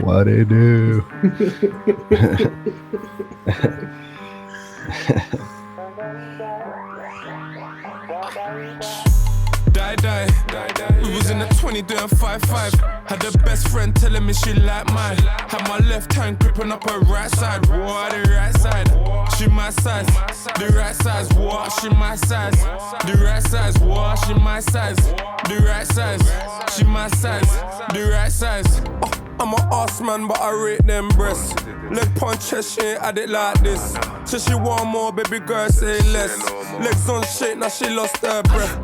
What it do? Die. We was in the 20 doing 5-5. Had the best friend telling me she like mine. Had my left hand gripping up her right side. What, the right side? She my size. The right size. What? She my size. The right size. What? She my size. The right size. She my size. The right size. I'm an ass man, but I rate them breasts. Leg punch, chest, she ain't had it like this. So she want more, baby girl, say less. Legs on shake, now she lost her breath.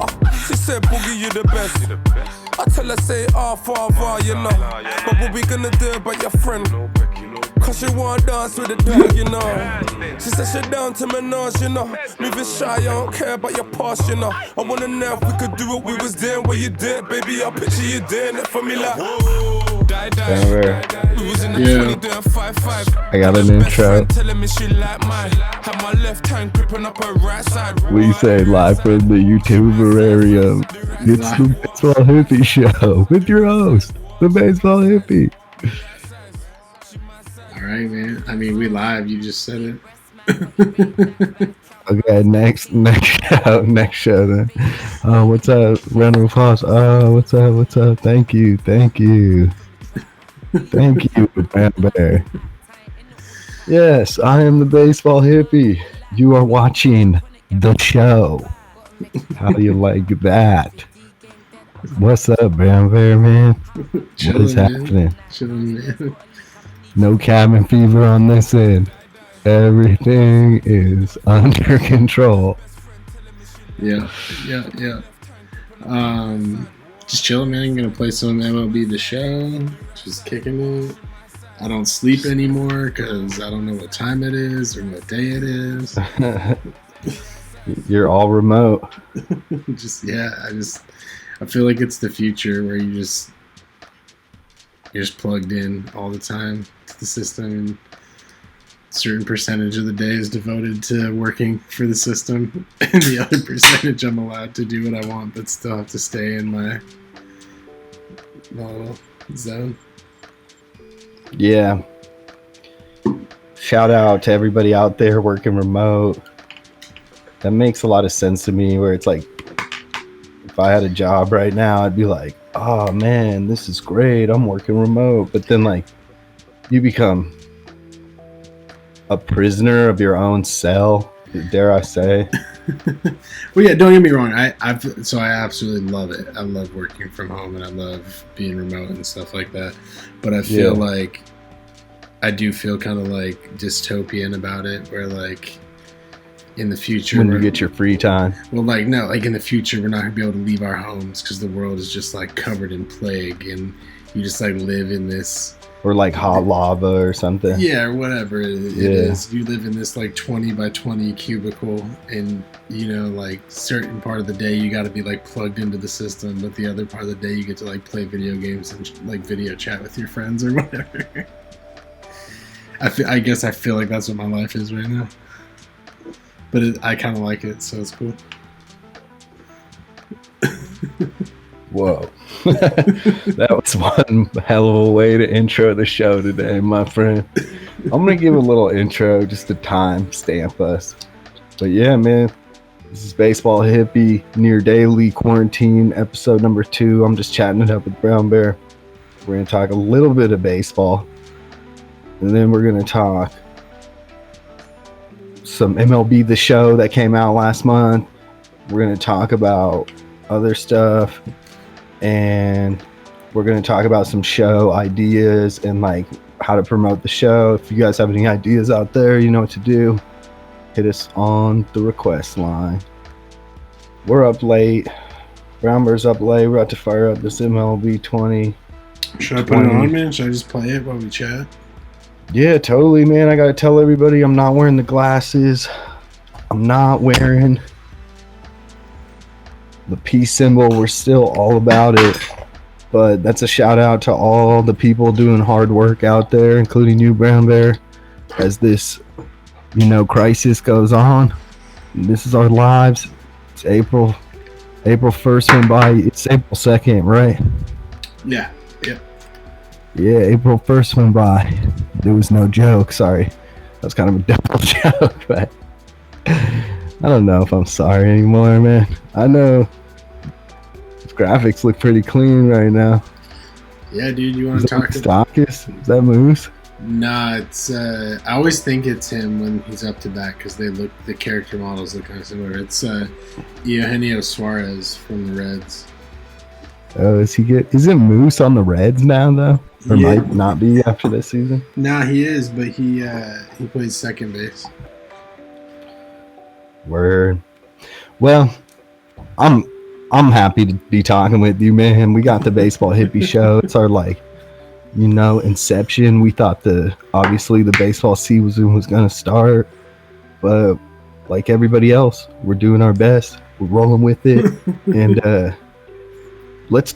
She said, Boogie, you the best. I tell her, say, father, you know. But what we gonna do about your friend? Cause she wanna dance with the dog, you know. She said she down to menage, you know. Moving shy, I don't care about your past, you know. I wanna know if we could do what we was doing, what you did, baby. I picture you doing it for me like, whoa. Die. We was in the 20 doing 5-5. I got an intro. Telling me she like mine. Had my left hand gripping up her right side. We say live from the YouTuber area. It's the Baseball Hippy Show with your host, the Baseball Hippy. All right, man. I mean, we live. You just said it. Okay, next show then. What's up? Round of applause. What's up? Thank you. Thank you, Brown Bear. Yes, I am the Baseball Hippie. You are watching the show. How do you like that? What's up, Brown Bear, man? What is happening? Chilling, man. No cabin fever on this end. Everything is under control. Yeah. Just chilling, man. I'm gonna play some MLB The Show. Just kicking it. I don't sleep anymore because I don't know what time it is or what day it is. You're all remote. I feel like it's the future where you're just plugged in all the time to the system, and a certain percentage of the day is devoted to working for the system, and the other percentage I'm allowed to do what I want but still have to stay in my little zone. Yeah. Shout out to everybody out there working remote. That makes a lot of sense to me, where it's like, if I had a job right now, I'd be like, oh man, this is great, I'm working remote. But then like, you become a prisoner of your own cell, dare I say. Well, yeah, don't get me wrong. I absolutely love it. I love working from home, and I love being remote and stuff like that. But I feel like I do feel kind of like dystopian about it, where like in the future, when you get your free time. Well, like no, like in the future, we're not gonna be able to leave our homes because the world is just like covered in plague, and you just like live in this. Or like hot lava or something. Yeah, or whatever it is. You live in this like 20 by 20 cubicle, and you know, like certain part of the day you got to be like plugged into the system, but the other part of the day you get to like play video games and like video chat with your friends or whatever. I guess I feel like that's what my life is right now. But I kind of like it, so it's cool. Whoa. That was one hell of a way to intro the show today, my friend. I'm going to give a little intro just to time stamp us. But yeah, man, this is Baseball Hippie Near Daily Quarantine, episode number 2. I'm just chatting it up with Brown Bear. We're going to talk a little bit of baseball, and then we're going to talk some MLB The Show that came out last month. We're going to talk about other stuff, and we're going to talk about some show ideas and like how to promote the show. If you guys have any ideas out there, you know what to do. Hit us on the request line. We're up late. Brown Bear's up late. We're about to fire up this MLB 20. Should I put it on, man? Should I just play it while we chat? Yeah, totally, man. I got to tell everybody I'm not wearing the glasses. I'm not wearing the peace symbol. We're still all about it. But that's a shout out to all the people doing hard work out there, including you, Brown Bear, as this, crisis goes on. This is our lives. It's April 1st went by. It's April 2nd, right? Yeah. Yeah, April 1st went by. There was no joke. Sorry. That was kind of a double joke, but I don't know if I'm sorry anymore, man. I know these graphics look pretty clean right now. Yeah, dude, you want to talk about Is that Moose? Nah, it's I always think it's him when he's up to bat because the character models look kind of similar. It's Eugenio Suarez from the Reds. Oh, is he good? Isn't Moose on the Reds now though? Or might not be after this season? Nah, he is, but he plays second base. Word. Well, I'm happy to be talking with you, man. We got the Baseball Hippie show. It's our inception. We thought obviously the baseball season was gonna start, but like everybody else, we're doing our best. We're rolling with it, and let's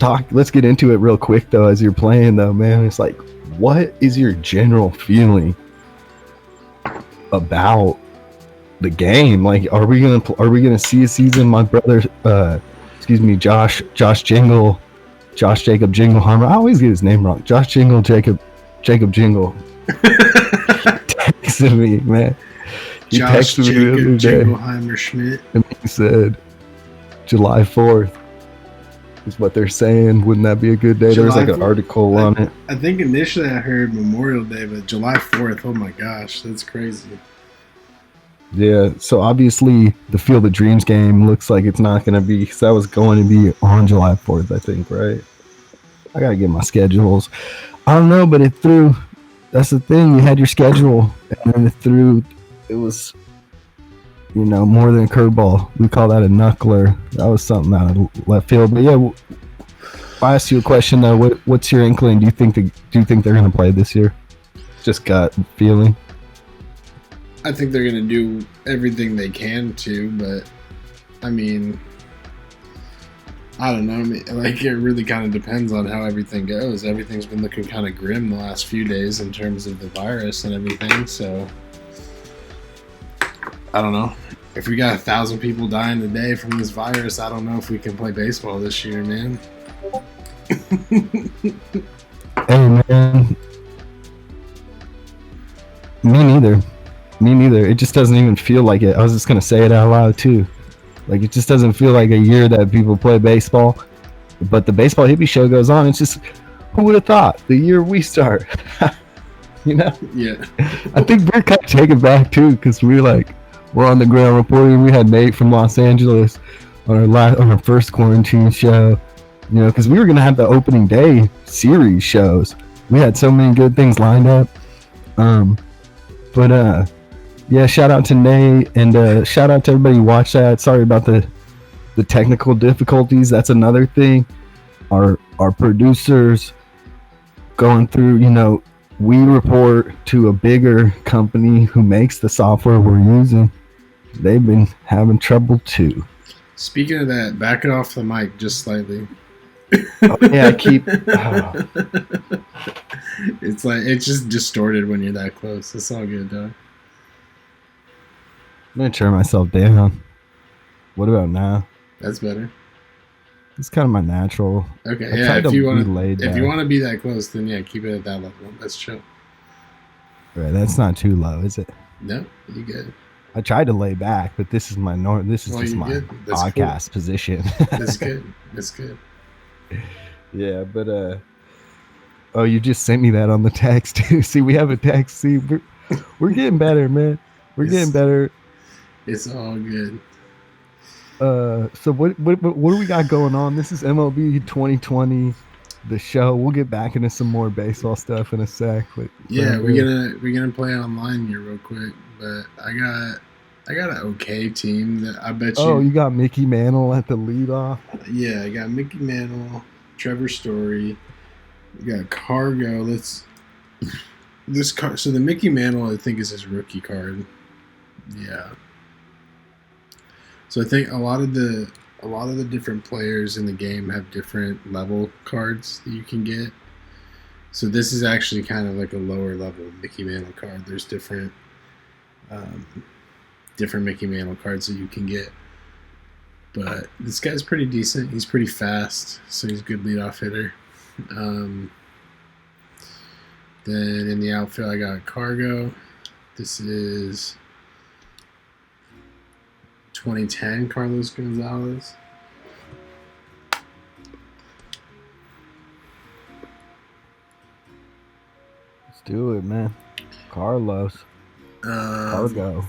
get into it real quick though. As you're playing though, man, it's like, what is your general feeling about the game? Like, are we gonna see a season? My brother, Josh Jacob Jingleheimer. I always get his name wrong. Josh Jacob Jingle. Texted me, man. He Josh texted Jacob me the other day, Jingleheimer Schmidt, and he said July 4th is what they're saying. Wouldn't that be a good day? There's like an article on it. I think initially I heard Memorial Day, but July 4th. Oh my gosh, that's crazy. Yeah, so obviously the Field of Dreams game looks like it's not going to be, because that was going to be on July 4th, I think, right? I got to get my schedules. I don't know, but it threw, that's the thing, you had your schedule, and then it was, more than a curveball. We call that a knuckler. That was something out of left field. But yeah, if I ask you a question though, what's your inkling? Do you think they're going to play this year? Just gut feeling. I think they're going to do everything they can to, but I mean, I don't know. I mean, like, it really kind of depends on how everything goes. Everything's been looking kind of grim the last few days in terms of the virus and everything, so I don't know. If we got 1,000 people dying a day from this virus, I don't know if we can play baseball this year, man. Hey, man. Me neither. It just doesn't even feel like it. I was just going to say it out loud, too. Like, it just doesn't feel like a year that people play baseball. But the Baseball Hippie show goes on. It's just, who would have thought? The year we start. Yeah. I think we're kind of taken back, too, because we're on the ground reporting. We had Nate from Los Angeles on our first quarantine show. Because we were going to have the opening day series shows. We had so many good things lined up. Yeah, shout out to Nate, and shout out to everybody who watched that. Sorry about the technical difficulties. That's another thing. Our producers going through, we report to a bigger company who makes the software we're using. They've been having trouble too. Speaking of that, back it off the mic just slightly. Oh, yeah, I keep. Oh. It's like, it's just distorted when you're that close. It's all good, dog. I'm gonna turn myself down. What about now? That's better. It's kind of my natural. Okay, yeah. If you want to be that close, then yeah, keep it at that level. That's chill. Right, that's not too low, is it? No, you good. I tried to lay back, but this is my This is just my podcast position. That's good. That's good. Yeah, but oh, you just sent me that on the text. See, we have a text. See, we're getting better, man. We're getting better. It's all good. So what do we got going on? This is MLB 2020, the show. We'll get back into some more baseball stuff in a sec. But yeah, we're gonna play online here real quick. But I got an okay team that I bet you. Oh, you got Mickey Mantle at the leadoff. Yeah, I got Mickey Mantle, Trevor Story. We got Cargo. So the Mickey Mantle, I think, is his rookie card. Yeah. So I think a lot of the different players in the game have different level cards that you can get. So this is actually kind of like a lower level Mickey Mantle card. There's different Mickey Mantle cards that you can get. But this guy's pretty decent. He's pretty fast, so he's a good leadoff hitter. Then in the outfield, I got Cargo. This is 2010 Carlos Gonzalez. Let's do it, man. Carlos. Cargo.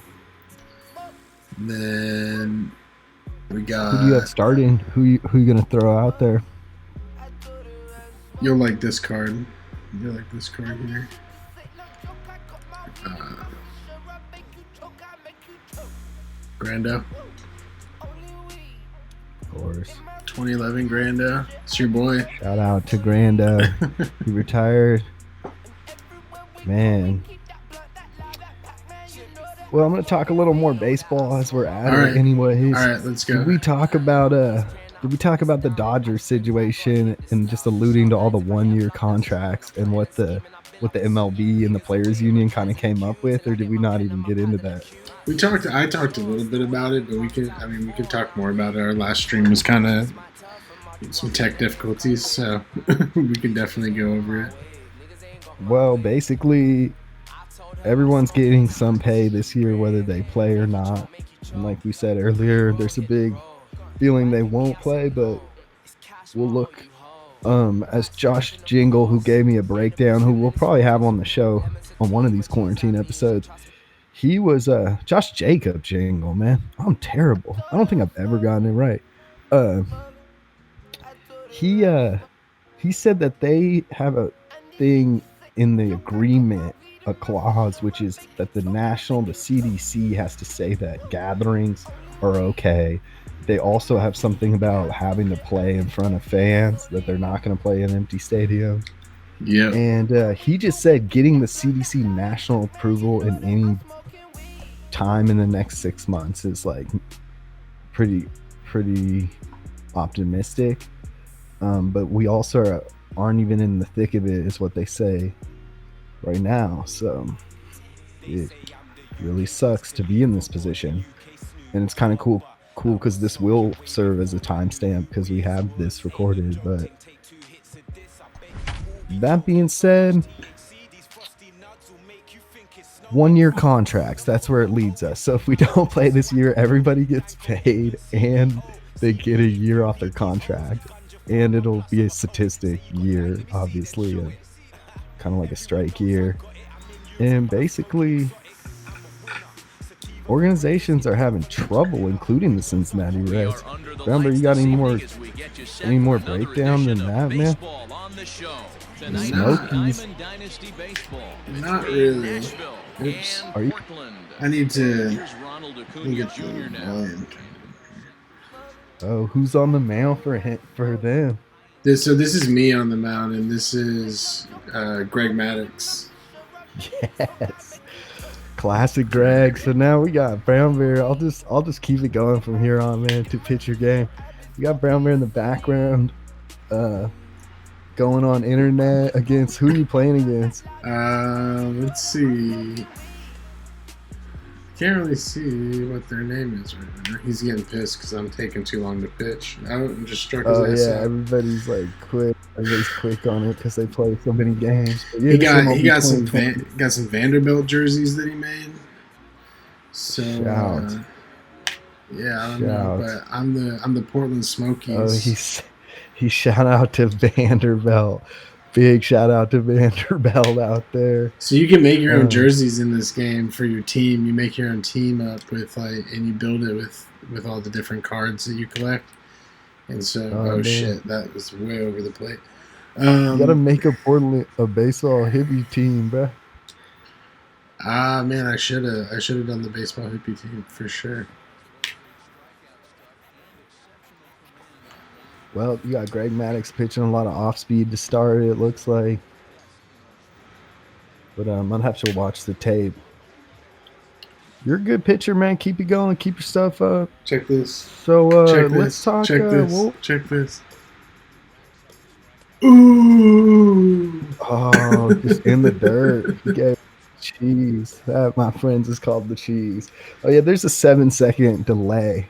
Then we got. Who do you have starting? Who you gonna throw out there? You'll like this card. You'll like this card here. Grando. Of course. 2011 Grando. It's your boy. Shout out to Grando. He retired. Man. Well, I'm going to talk a little more baseball as we're at it anyways. All right, let's go. Did we talk about the Dodgers situation and just alluding to all the 1-year contracts and what the MLB and the Players Union kind of came up with, or did we not even get into that? I talked a little bit about it, but we can talk more about it. Our last stream was kind of some tech difficulties, so we can definitely go over it. Well, basically, everyone's getting some pay this year, whether they play or not. And like we said earlier, there's a big feeling they won't play, but we'll look. As Josh Jingle, who gave me a breakdown, who we'll probably have on the show on one of these quarantine episodes. He was Josh Jacob Jingle, man. I'm terrible. I don't think I've ever gotten it right. He said that they have a thing in the agreement, a clause, which is that the CDC has to say that gatherings are okay. They also have something about having to play in front of fans, that they're not going to play in empty stadiums. Yeah. And he just said getting the CDC national approval in any time in the next 6 months is like pretty optimistic. But we also aren't even in the thick of it, is what they say right now. So it really sucks to be in this position. And it's kind of cool because this will serve as a timestamp because we have this recorded. But that being said, 1-year contracts, that's where it leads us. So if we don't play this year, everybody gets paid and they get a year off their contract. And it'll be a statistic year, obviously, kind of like a strike year. And basically, organizations are having trouble, including the Cincinnati Reds. Remember, you got any more breakdown than that, man? The Smokies. Not really. Oops. I need to get the volume. Oh, who's on the mound for them? This is me on the mound, and this is Greg Maddux. Yes, classic Greg. So now we got Brown Bear. I'll just keep it going from here on, man. To pitch your game, we got Brown Bear in the background, going on internet against who are you playing against? Let's see. Can't really see what their name is right now. He's getting pissed because I'm taking too long to pitch. I just struck his ass out. Everybody's like quick. Everybody's quick on it because they play so many games. Yeah, he got some Vanderbilt jerseys that he made. So yeah, I don't know, but I'm the Portland Smokies. Oh, he shout out to Vanderbilt. Big shout out to Vanderbilt out there. So you can make your own jerseys in this game for your team. You make your own team up with and you build it with all the different cards that you collect. And so, shit, that was way over the plate. You gotta make a baseball hippie team, bro. Man, I should have done the baseball hippie team for sure. Well, you got Greg Maddux pitching a lot of off speed to start, it looks like. But I'm gonna have to watch the tape. You're a good pitcher, man. Keep it going. Keep your stuff up. Check this. So let's talk. Check this. Check this. Ooh. Oh, just in the dirt. He gave cheese. That, my friends, is called the cheese. Oh yeah, there's a 7-second delay.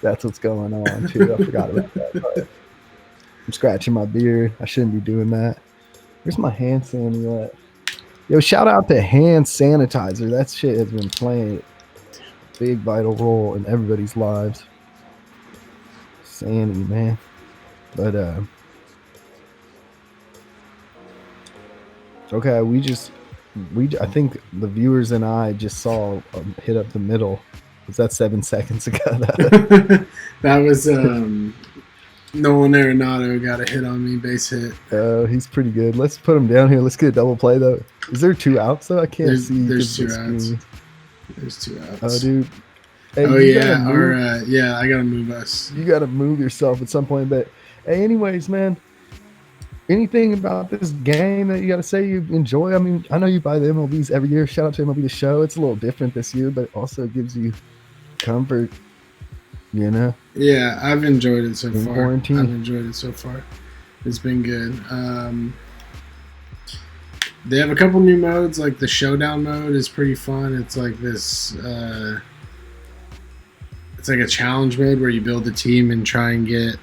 That's what's going on too. I forgot about that part. I'm scratching my beard. I shouldn't be doing that. Where's my hand sanitizer at? Yo, shout out to hand sanitizer. That shit has been playing a big vital role in everybody's lives. Sanity, man. But okay, I think the viewers and I just saw hit up the middle. Was that 7 seconds ago? That was Nolan Arenado got a hit on me, base hit. He's pretty good. Let's put him down here. Let's get a double play though. Is there 2 outs though? I can't see. There's 2 outs. There's 2 outs. Oh, dude. Hey, yeah, I gotta move us. You gotta move yourself at some point. But hey, anyways, man. Anything about this game that you gotta say you enjoy? I mean, I know you buy the MLBs every year. Shout out to MLB The Show. It's a little different this year, but also gives you comfort. You know? Yeah, I've enjoyed it so far. Quarantine. I've enjoyed it so far. It's been good. They have a couple new modes, like the Showdown mode is pretty fun. It's like this. It's like a challenge mode where you build a team and try and get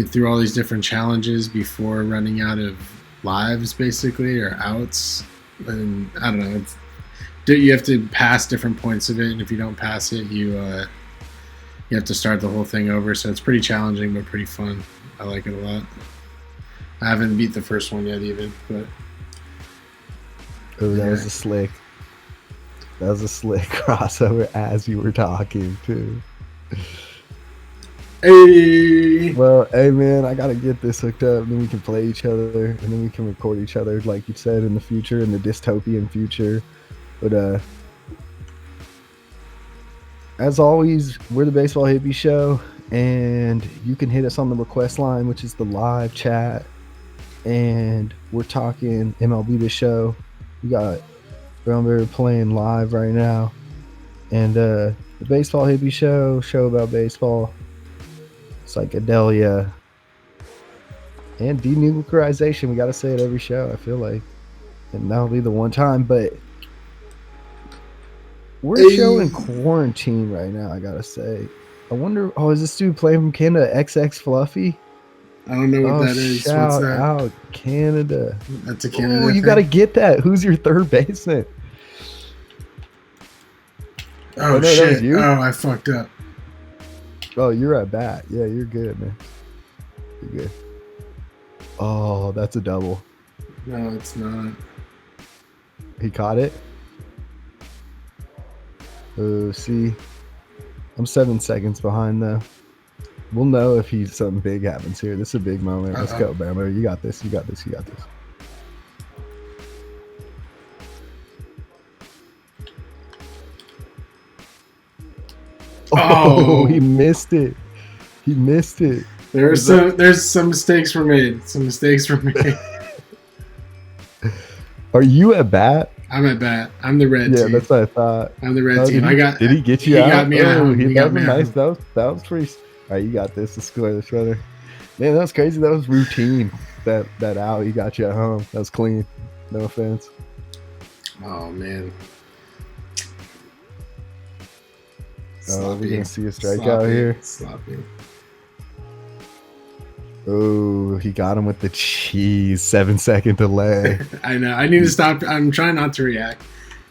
through all these different challenges before running out of lives, basically, or outs. And I don't know. You have to pass different points of it, and if you don't pass it, you have to start the whole thing over. So it's pretty challenging, but pretty fun. I like it a lot. I haven't beat the first one yet, even. But that was a slick. That was a slick crossover as you were talking too. Hey. Well, hey man, I gotta get this hooked up, then we can play each other, and then we can record each other, like you said, in the future, in the dystopian future. But as always, we're the Baseball Hippie Show, and you can hit us on the request line, which is the live chat, and we're talking MLB The Show. We got Brownberry playing live right now, and the Baseball Hippie show about baseball, psychedelia, and denuclearization. We got to say it every show, I feel like, and that'll be the one time. But we're showing quarantine right now, I gotta say. I wonder, is this dude playing from Canada, XX Fluffy? I don't know what that is. Shout out Canada. That's a Canada. Oh, you got to get that. Who's your third baseman? Oh, no, shit. You? Oh, I fucked up. Oh, you're at bat. Yeah, you're good, man. You're good. Oh, that's a double. No, it's not. He caught it? Oh, see. I'm 7 seconds behind, though. We'll know if something big happens here. This is a big moment. Let's go, Bama. You got this. You got this. You got this. Oh, he missed it. He missed it. There's some mistakes were made. Are you at bat? I'm at bat. I'm the red team. Yeah, that's what I thought. I'm the red team. Did he get you out? Got me out. He got me nice. That was pretty. All right, you got this. Let's score this, brother. Man, that was crazy. That was routine. That out, he got you at home. That was clean. No offense. Oh man. Oh, we're gonna see a strikeout here. Sloppy. Oh, he got him with the cheese. 7-second delay. I know. I need to stop. I'm trying not to react.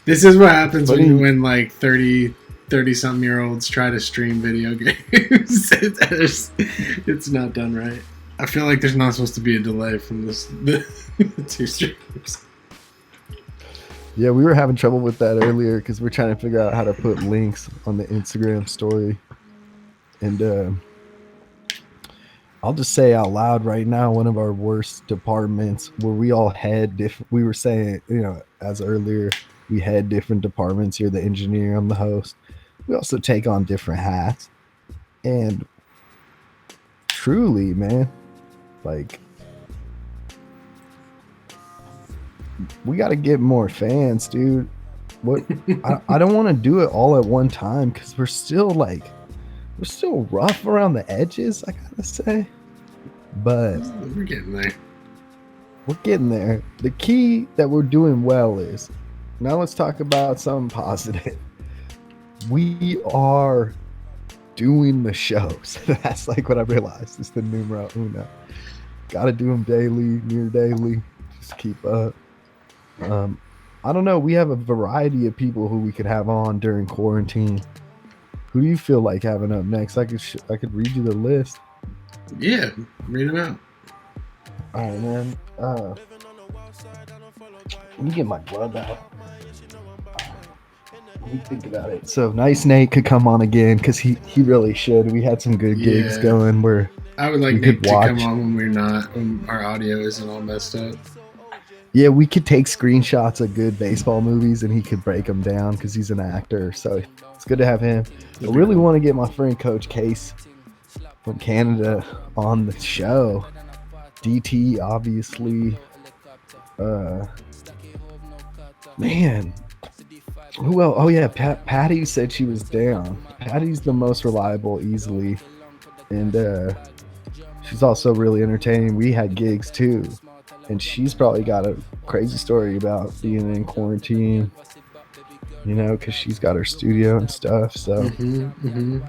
This is what happens when like 30-something-year-olds try to stream video games. It's not done right. I feel like there's not supposed to be a delay from the two streams. Yeah, we were having trouble with that earlier because we're trying to figure out how to put links on the Instagram story. And I'll just say out loud right now, one of our worst departments where we all had different, we were saying, as earlier, we had different departments. You're the engineer, I'm the host. We also take on different hats. And truly, man, like, we got to get more fans, dude. I don't want to do it all at one time because we're still rough around the edges, I gotta say. But we're getting there. We're getting there. The key that we're doing well is, now let's talk about something positive. We are doing the shows. That's like what I realized. It's the numero uno. Gotta do them daily, near daily. Just keep up. I don't know. We have a variety of people who we could have on during quarantine. Who do you feel like having up next? I could read you the list. Yeah, read them out. All right, man. Let me get my glove out. Let me think about it. So Nice Nate could come on again because he really should. We had some good gigs going where I would like we Nick could to come watch. on when our audio isn't all messed up. Yeah, we could take screenshots of good baseball movies and he could break them down because he's an actor. So it's good to have him. I really want to get my friend Coach Case from Canada on the show. DT, obviously. Man. Who else? Oh, yeah. Patty said she was down. Patty's the most reliable, easily. And she's also really entertaining. We had gigs, too. And she's probably got a crazy story about being in quarantine, you know, because she's got her studio and stuff. So,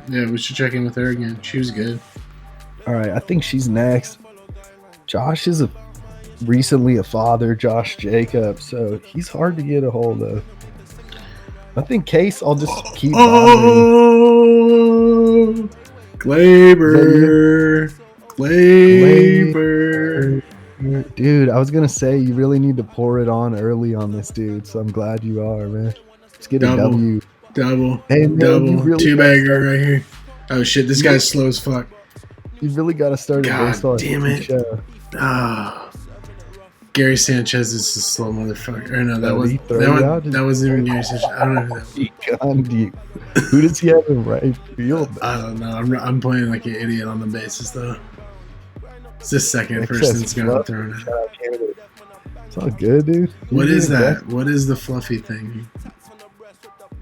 Yeah, we should check in with her again. She was good. All right, I think she's next. Josh is recently a father, Josh Jacobs, so he's hard to get a hold of. I think Case, I'll just keep bothering. Glaber. Dude, I was gonna say you really need to pour it on early on this dude, so I'm glad you are, man. Let's get a W. Double. Hey, man, double. Really two-bagger right here. Oh shit, this guy's slow as fuck. You really got to start a baseball show. Gary Sanchez is a slow motherfucker. Or no, that wasn't even Gary Sanchez. I don't know who that was. Who does he have in right field? I don't know. I'm playing like an idiot on the bases though. It's the second person that's gonna throw it. It's all good, dude. What is that? What is the fluffy thing?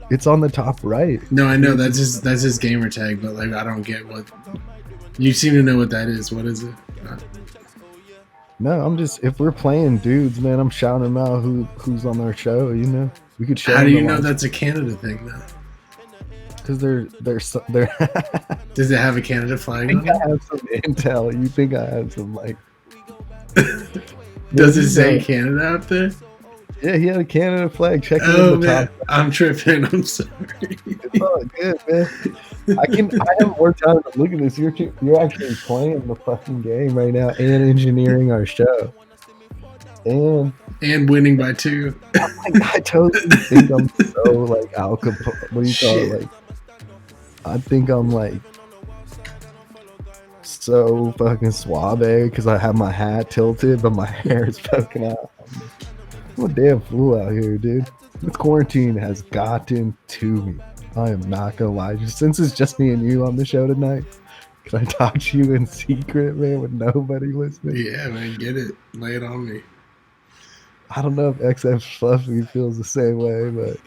It's on the top right. No, I know that's his gamer tag, but like I don't get what. You seem to know what that is. What is it? No, I'm just, if we're playing dudes, man, I'm shouting them out who's on their show, you know? We could show. How do you know that's a Canada thing though? Because they're Does it have a Canada flag on it? I have some intel. You think I have some like Does it say Canada up there? Yeah, he had a Canada flag. Check it in the man. top. I'm tripping. I'm sorry. It's all good, man. I have more time to look at this. You're actually playing the fucking game right now and engineering our show. And winning by 2. I totally think I'm so like Al Capone. What do you call it? Like, I think I'm like so fucking suave because I have my hat tilted, but my hair is poking out. I'm a damn fool out here, dude. This quarantine has gotten to me. I am not gonna lie. Since it's just me and you on the show tonight, can I talk to you in secret, man, with nobody listening? Yeah, man, get it. Lay it on me. I don't know if XF Fluffy feels the same way, but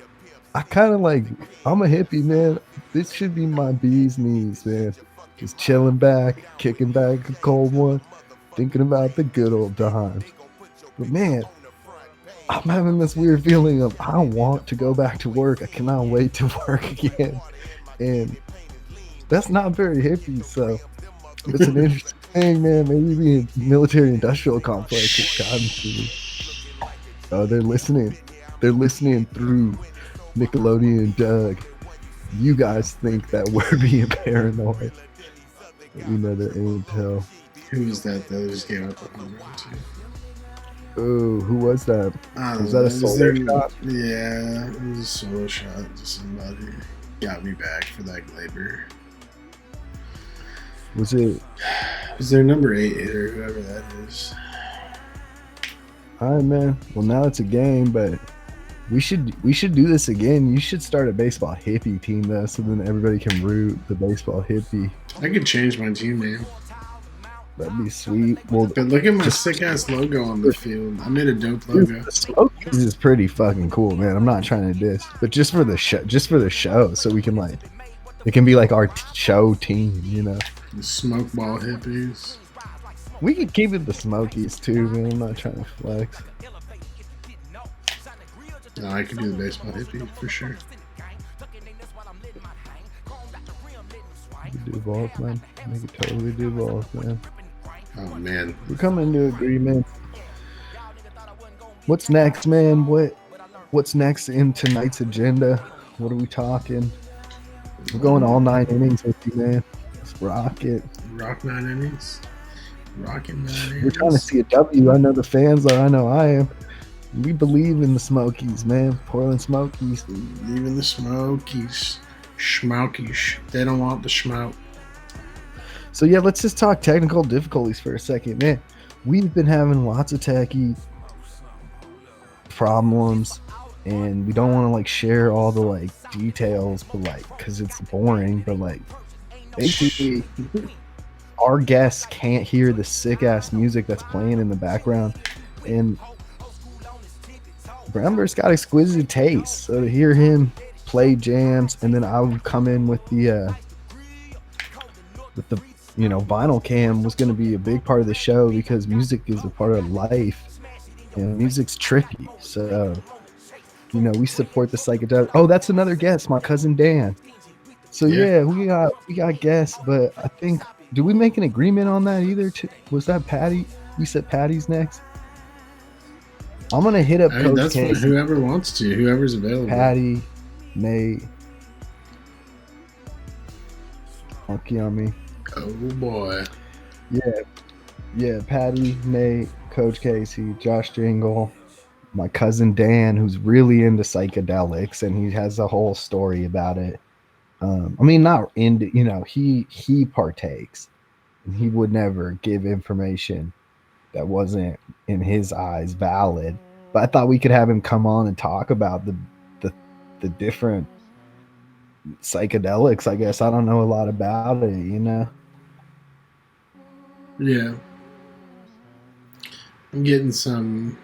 I kind of like, I'm a hippie, man. This should be my bee's knees, man. Just chilling back, kicking back a cold one, thinking about the good old times. But man, I'm having this weird feeling of I want to go back to work. I cannot wait to work again. And that's not very hippie, so it's an interesting thing, man. Maybe the military industrial complex has gotten to me. Oh, they're listening. They're listening through Nickelodeon Doug. You guys think that we're being paranoid. But we know their intel. Who is that that just gave up a home run to? Oh, who was that? Was that a solo shot? Yeah, it was a solo shot to somebody. Got me back for that Glaber. Was it? Was their number 8 hitter, whoever that is? All right, man. Well, now it's a game, but we should do this again. You should start a baseball hippie team though, so then everybody can root the baseball hippie. I could change my team name. That'd be sweet. Well, but look at my sick ass logo on the field. I made a dope logo. The Smokies is pretty fucking cool, man. I'm not trying to diss, but just for the show, so we can like, it can be like our show team, you know. The smoke ball hippies. We could keep it the Smokies too, man. I'm not trying to flex. No, I could do the baseball hippie for sure. We could do both, man. We could totally do both, man. Oh man, we're coming to agreement. What's next, man? What's next in tonight's agenda? What are we talking? We're going all 9 innings with you, man. Let's rock it. Rock 9 innings. Rocking 9 innings. We're trying to see a W. I know the fans are. I know I am. We believe in the Smokies, man. Portland Smokies. Even the Smokies. Schmaukies. They don't want the schmauk. So, yeah, let's just talk technical difficulties for a second, man. We've been having lots of techie problems, and we don't want to, like, share all the, like, details, but, like, because it's boring, but, like, basically, our guests can't hear the sick-ass music that's playing in the background, and Bramber's got exquisite taste, so to hear him play jams, and then I would come in with the vinyl cam was going to be a big part of the show because music is a part of life, and music's trippy. So, we support the psychedelic. Oh, that's another guest, my cousin Dan. So yeah, we got guests, but I think, did we make an agreement on that either? Was that Patty? We said Patty's next. I'm gonna hit up Coach that's Casey. Whoever wants to, whoever's available. Patty, Nate, monkey on me. Oh boy. Yeah. Patty, Nate, Coach Casey, Josh Jingle, my cousin Dan, who's really into psychedelics, and he has a whole story about it. Not into, he partakes, and he would never give information that wasn't in his eyes valid. But I thought we could have him come on and talk about the different psychedelics. I guess I don't know a lot about it, Yeah. I'm getting some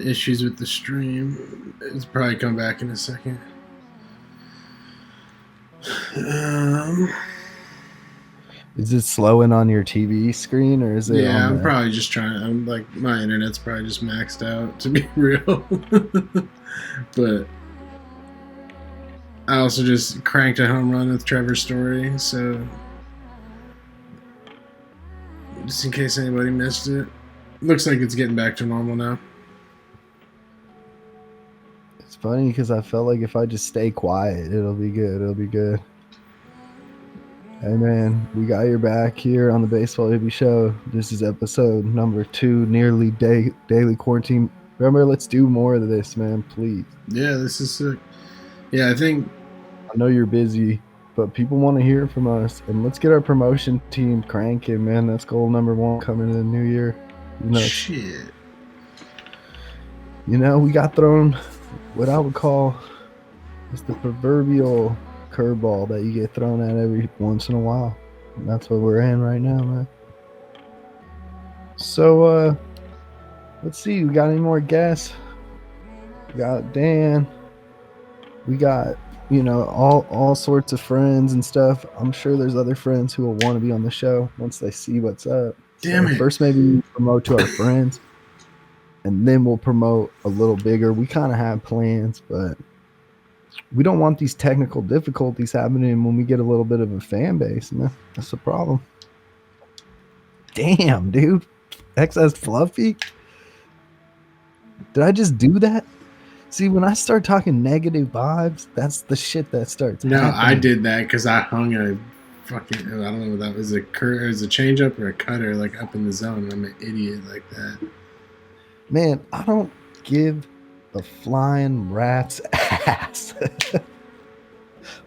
issues with the stream. It's probably come back in a second. Is it slowing on your TV screen, or is it? Yeah, I'm probably just trying. I'm like, my internet's probably just maxed out, to be real. But I also just cranked a home run with Trevor's story, so just in case anybody missed it, looks like it's getting back to normal now. It's funny because I felt like if I just stay quiet, it'll be good. Hey man, we got your back here on the Baseball Hippy Show. This is episode number 2, nearly daily quarantine. Remember, let's do more of this, man, please. Yeah, this is sick. Yeah, I know you're busy, but people want to hear from us, and let's get our promotion team cranking, man. That's goal number 1 coming into the new year. Shit. We got thrown what I would call is the proverbial curveball that you get thrown at every once in a while. And that's what we're in right now, man. So let's see, we got any more guests? We got Dan. We got all sorts of friends and stuff. I'm sure there's other friends who will want to be on the show once they see what's up. Damn it. First maybe we promote to our friends, and then we'll promote a little bigger. We kind of have plans, but we don't want these technical difficulties happening when we get a little bit of a fan base, man. That's the problem. Damn, dude. XS Fluffy? Did I just do that? See, when I start talking negative vibes, that's the shit that starts happening. I did that because I hung a fucking, I don't know what that was, a changeup or a cutter, like up in the zone. I'm an idiot like that. Man, I don't give a flying rat's ass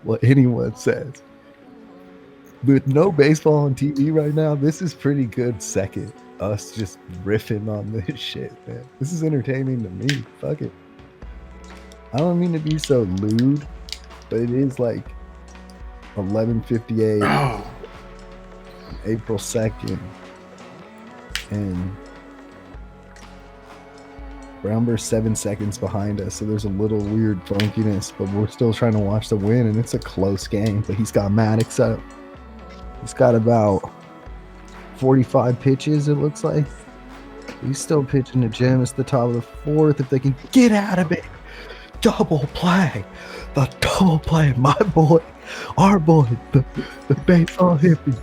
what anyone says. With no baseball on TV right now, this is pretty good second. Us just riffing on this shit, man. This is entertaining to me. Fuck it. I don't mean to be so lewd, but it is like 11:58, April 2nd, and Brownber's 7 seconds behind us, so there's a little weird funkiness, but we're still trying to watch the win, and it's a close game. But he's got Maddox up. He's got about 45 pitches, it looks like. He's still pitching to Jim. It's the top of the 4th. If they can get out of it, double play. The double play, my boy, our boy, the baseball hippie,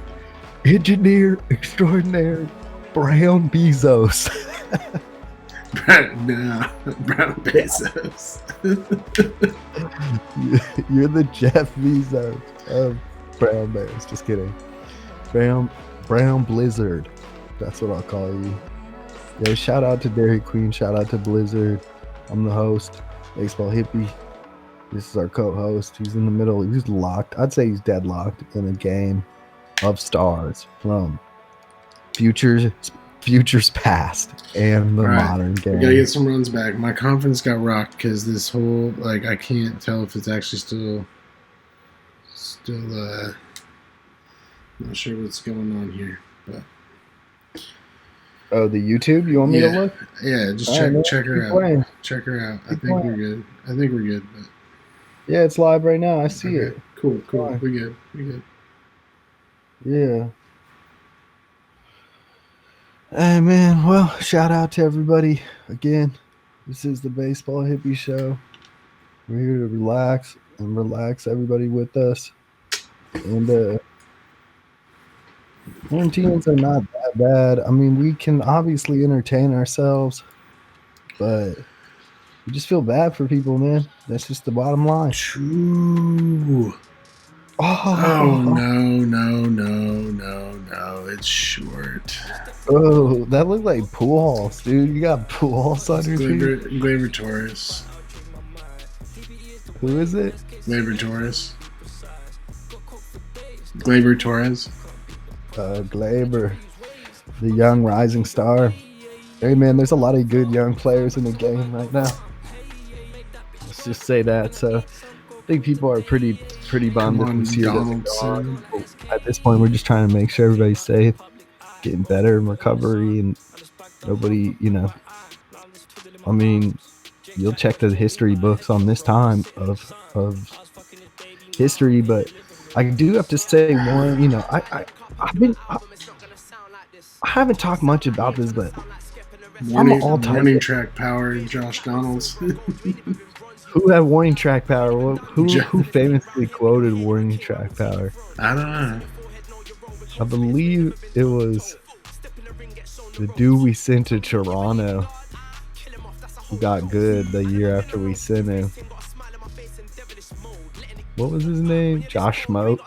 engineer extraordinaire, Brown Bezos. No, Brown Bezos. You're the Jeff Bezos of Brown Bears. Just kidding. Brown Blizzard. That's what I'll call you. Yeah, shout out to Dairy Queen. Shout out to Blizzard. I'm the host, Baseball Hippy. This is our co-host. He's in the middle. He's locked. I'd say he's deadlocked in a game of stars from futures past and the modern game. We gotta get some runs back. My confidence got rocked because this whole I can't tell if it's actually still not sure what's going on here, but the YouTube. You want me to look? Yeah, just check her out. Playing. Check her out. I think we're good. But yeah, it's live right now. I see it. Cool. We good. Yeah. Hey man, well, shout out to everybody again. This is the Baseball Hippie Show. We're here to relax everybody with us. And quarantines are not that bad. I mean, we can obviously entertain ourselves, but we just feel bad for people, man. That's just the bottom line. True. Oh no! It's short. Oh, that looked like Pujols, dude. You got Pujols on your team. Gleyber Torres. Who is it? Gleyber Torres. Gleyber, the young rising star. Hey man, there's a lot of good young players in the game right now. Let's just say that. So I think people are pretty bummed if we see Donaldson. At this point, we're just trying to make sure everybody's safe, getting better in recovery, and nobody, I mean, you'll check the history books on this time of history, but I do have to say, Warren, I haven't talked much about this, but warning track power, Josh Donalds. Who had warning track power? Who famously quoted warning track power? I don't know. I believe it was the dude we sent to Toronto who got good the year after we sent him. What was his name? Josh Smoke?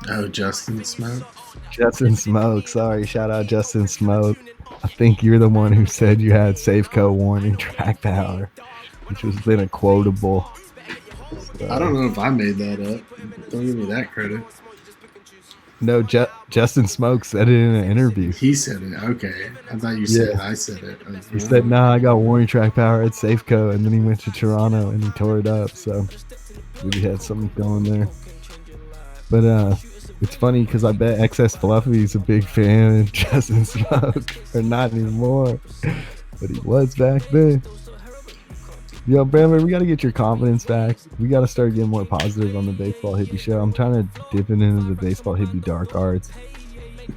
Oh, Justin Smoke? Justin Smoke. Sorry, shout out Justin Smoke. I think you're the one who said you had Safeco warning track power, which was then a quotable. So, I don't know if I made that up. Don't give me that credit. No, Justin Smoke said it in an interview. He said it. Okay. I thought you said I said it. He said, "Nah, I got warning track power at Safeco," and then he went to Toronto and he tore it up. So we had something going there. But it's funny because I bet XS Fluffy is a big fan of Justin Smoke, or not anymore, but he was back then. Yo, Brammer, we got to get your confidence back. We got to start getting more positive on the Baseball Hippie Show. I'm trying to dip into the Baseball Hippie dark arts.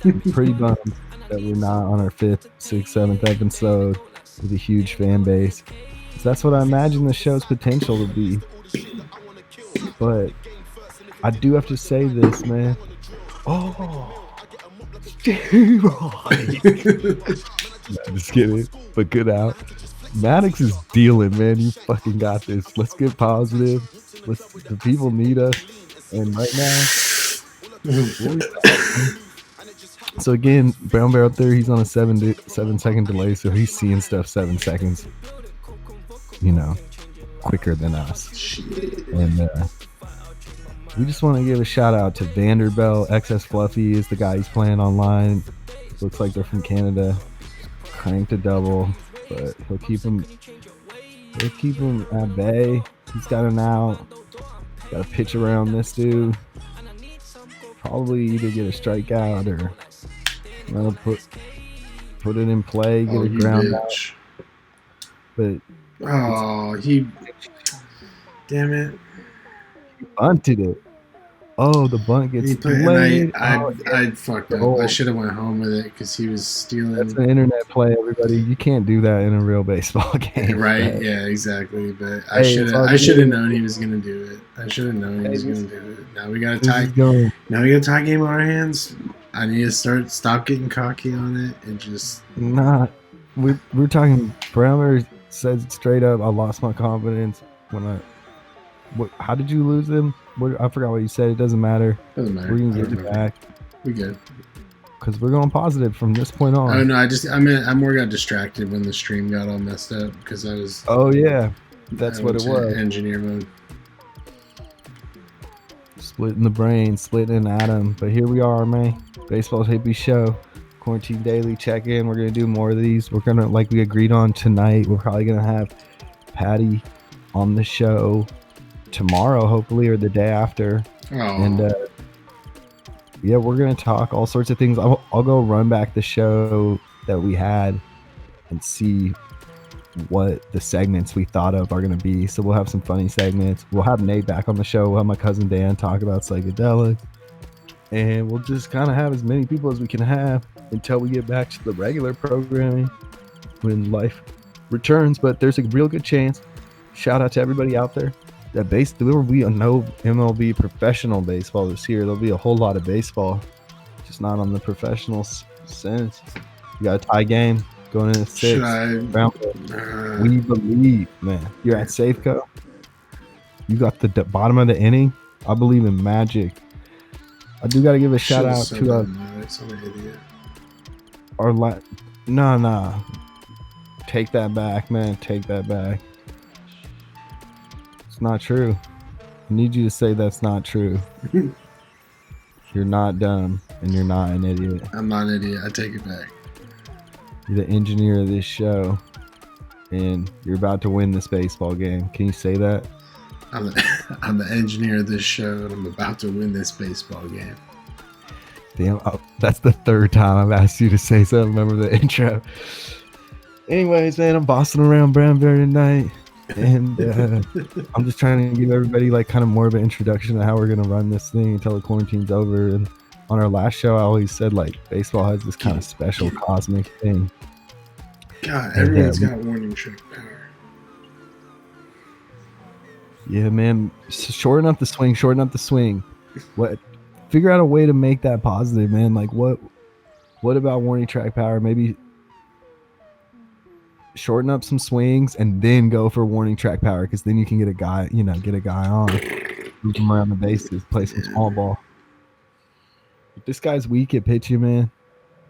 I'm pretty bummed that we're not on our 5th, 6th, 7th episode with a huge fan base. So that's what I imagine the show's potential to be. But I do have to say this, man. Oh, no, just kidding. But good out. Maddox is dealing, man. You fucking got this. Let's get positive. The people need us. And right now, so again, Brown Bear up there, he's on a 7-second delay, so he's seeing stuff 7 seconds, quicker than us. And we just want to give a shout out to Vanderbilt. XS Fluffy is the guy he's playing online. Looks like they're from Canada. Cranked a double. But he'll keep him at bay. He's got an out. Got to pitch around this dude. Probably either get a strikeout or put it in play, get a ground out. But damn it. He bunted it. Oh, the bunt gets played. I fucked up. I should have went home with it because he was stealing. That's an internet play, everybody. You can't do that in a real baseball game. Right? But, yeah, exactly. But I should have known he was gonna do it. I should have known he was gonna do it. Now we got a tie. Now we got a tie game on our hands. I need to stop getting cocky on it and just. We're talking Browner said straight up, I lost my confidence when I. How did you lose them? I forgot what you said. It doesn't matter. Doesn't matter. We're gonna get it back. We good. Because we're going positive from this point on. Oh no, I more got distracted when the stream got all messed up because I was. Oh yeah, that's what it was. Engineer mode. Splitting the brain, splitting an atom. But here we are, man. Baseball's Hippy Show. Quarantine Daily check-in. We're gonna do more of these. We're gonna, like we agreed on tonight, we're probably gonna have Patty on the show tomorrow, hopefully, or the day after. Oh. And yeah, we're gonna talk all sorts of things. I'll go run back the show that we had and see what the segments we thought of are gonna be. So we'll have some funny segments. We'll have Nate back on the show. We'll have my cousin Dan talk about psychedelics, and we'll just kind of have as many people as we can have until we get back to the regular programming when life returns. But there's a real good chance. Shout out to everybody out there. There will be no MLB professional baseball this year. There'll be a whole lot of baseball, just not on the professional sense. You got a tie game going into 6. We believe, man. You're at Safeco. You got the bottom of the inning. I believe in magic. I do got to give a shout out to our no. Take that back, man. Take that back. Not true. I need you to say that's not true. You're not dumb and you're not an idiot. I'm not an idiot. I take it back. You're the engineer of this show and you're about to win this baseball game. Can you say that? I'm the engineer of this show and I'm about to win this baseball game. Damn, that's the third time I've asked you to say something. Remember the intro. Anyways, man, I'm bossing around Brownberry tonight. And I'm just trying to give everybody like kind of more of an introduction to how we're gonna run this thing until the quarantine's over. And on our last show, I always said like baseball has this kind of special cosmic thing. God, everyone's got warning track power. Yeah, man. Shorten up the swing. What? Figure out a way to make that positive, man. Like what about warning track power? Maybe shorten up some swings and then go for warning track power, because then you can get a guy on, move him around the bases, play some small ball. But this guy's weak at pitching, man,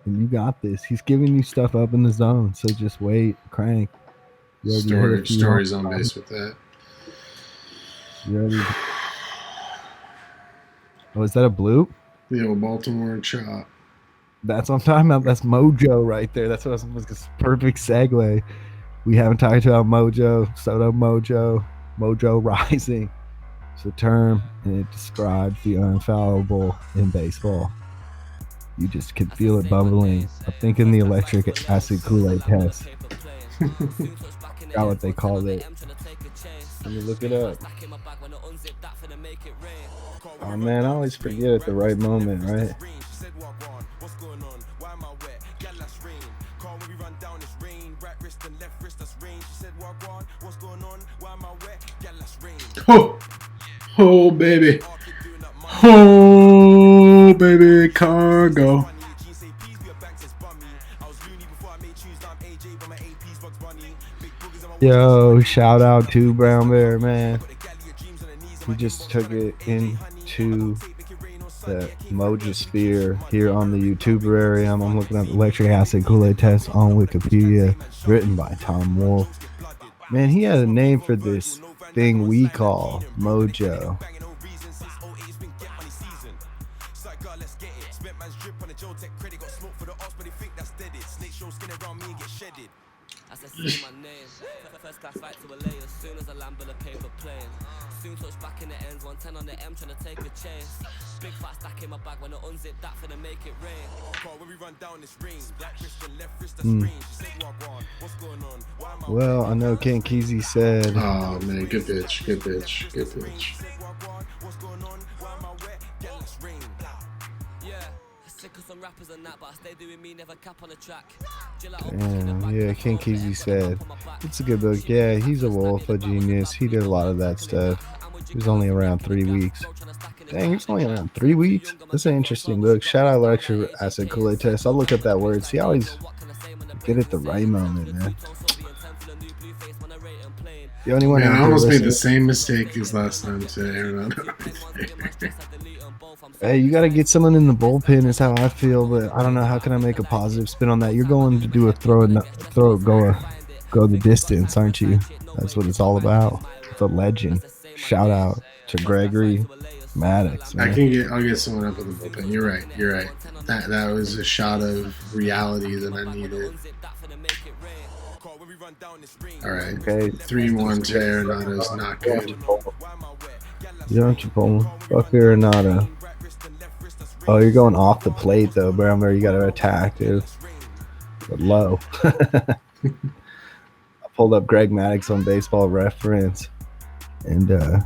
and you got this. He's giving you stuff up in the zone, so just wait, crank. Stories on base with that. Oh, is that a bloop? The old Baltimore chop. That's what I'm talking about. That's Mojo right there. That's what I was perfect segue. We haven't talked about Mojo, Soto Mojo, Mojo Rising. It's a term, and it describes the unfallible in baseball. You just can feel it bubbling. I'm thinking the electric acid Kool-Aid test. Forgot what they called it. Let me look it up. Oh man, I always forget at the right moment, right? Oh baby. Oh baby, cargo. Yo, shout out to Brown Bear, man. We just took it into the Mojosphere here on the YouTuber area. I'm looking at the electric acid Kool-Aid test on Wikipedia, written by Tom Wolfe. Man, he had a name for this thing we call Mojo. Well, I know Ken Kesey said, oh man, good pitch. Damn, yeah, Ken Kesey said, it's a good book. Yeah, he's a wolf, a genius. He did a lot of that stuff. He was only around 3 weeks. Dang, he's only around 3 weeks? That's an interesting book. Shout out electric acid Kool-Aid test. I'll look up that word. See, I always get it the right moment, man. anyone Man, out I there almost made the listening, same mistake as last time to hey, you got to get someone in the bullpen. Is how I feel, but I don't know how can I make a positive spin on that. You're going to do a go the distance, aren't you? That's what it's all about. It's a legend. Shout out to Gregory Maddox, man. I'll get someone up in the bullpen. You're right. You're right. That was a shot of reality that I needed. All right. Okay. 3-1 to Arenado's not good. You don't you pull fuck Arenado. Oh, you're going off the plate though, Brammer. You got to attack, dude. But low. I pulled up Greg Maddox on Baseball Reference, and yeah,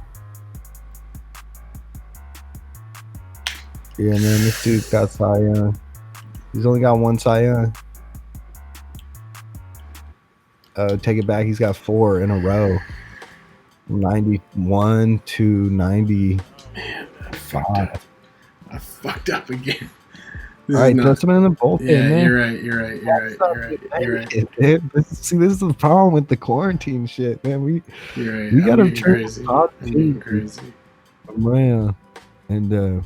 man, this dude's got Cy Young. He's only got one Cy Young. Take it back. He's got 4 in a row. 91 to 90. Man, I fucked up again. All right, throw someone in the bullpen, yeah, man. You're right. See, this is the problem with the quarantine shit, man. We got to turn crazy. Man. And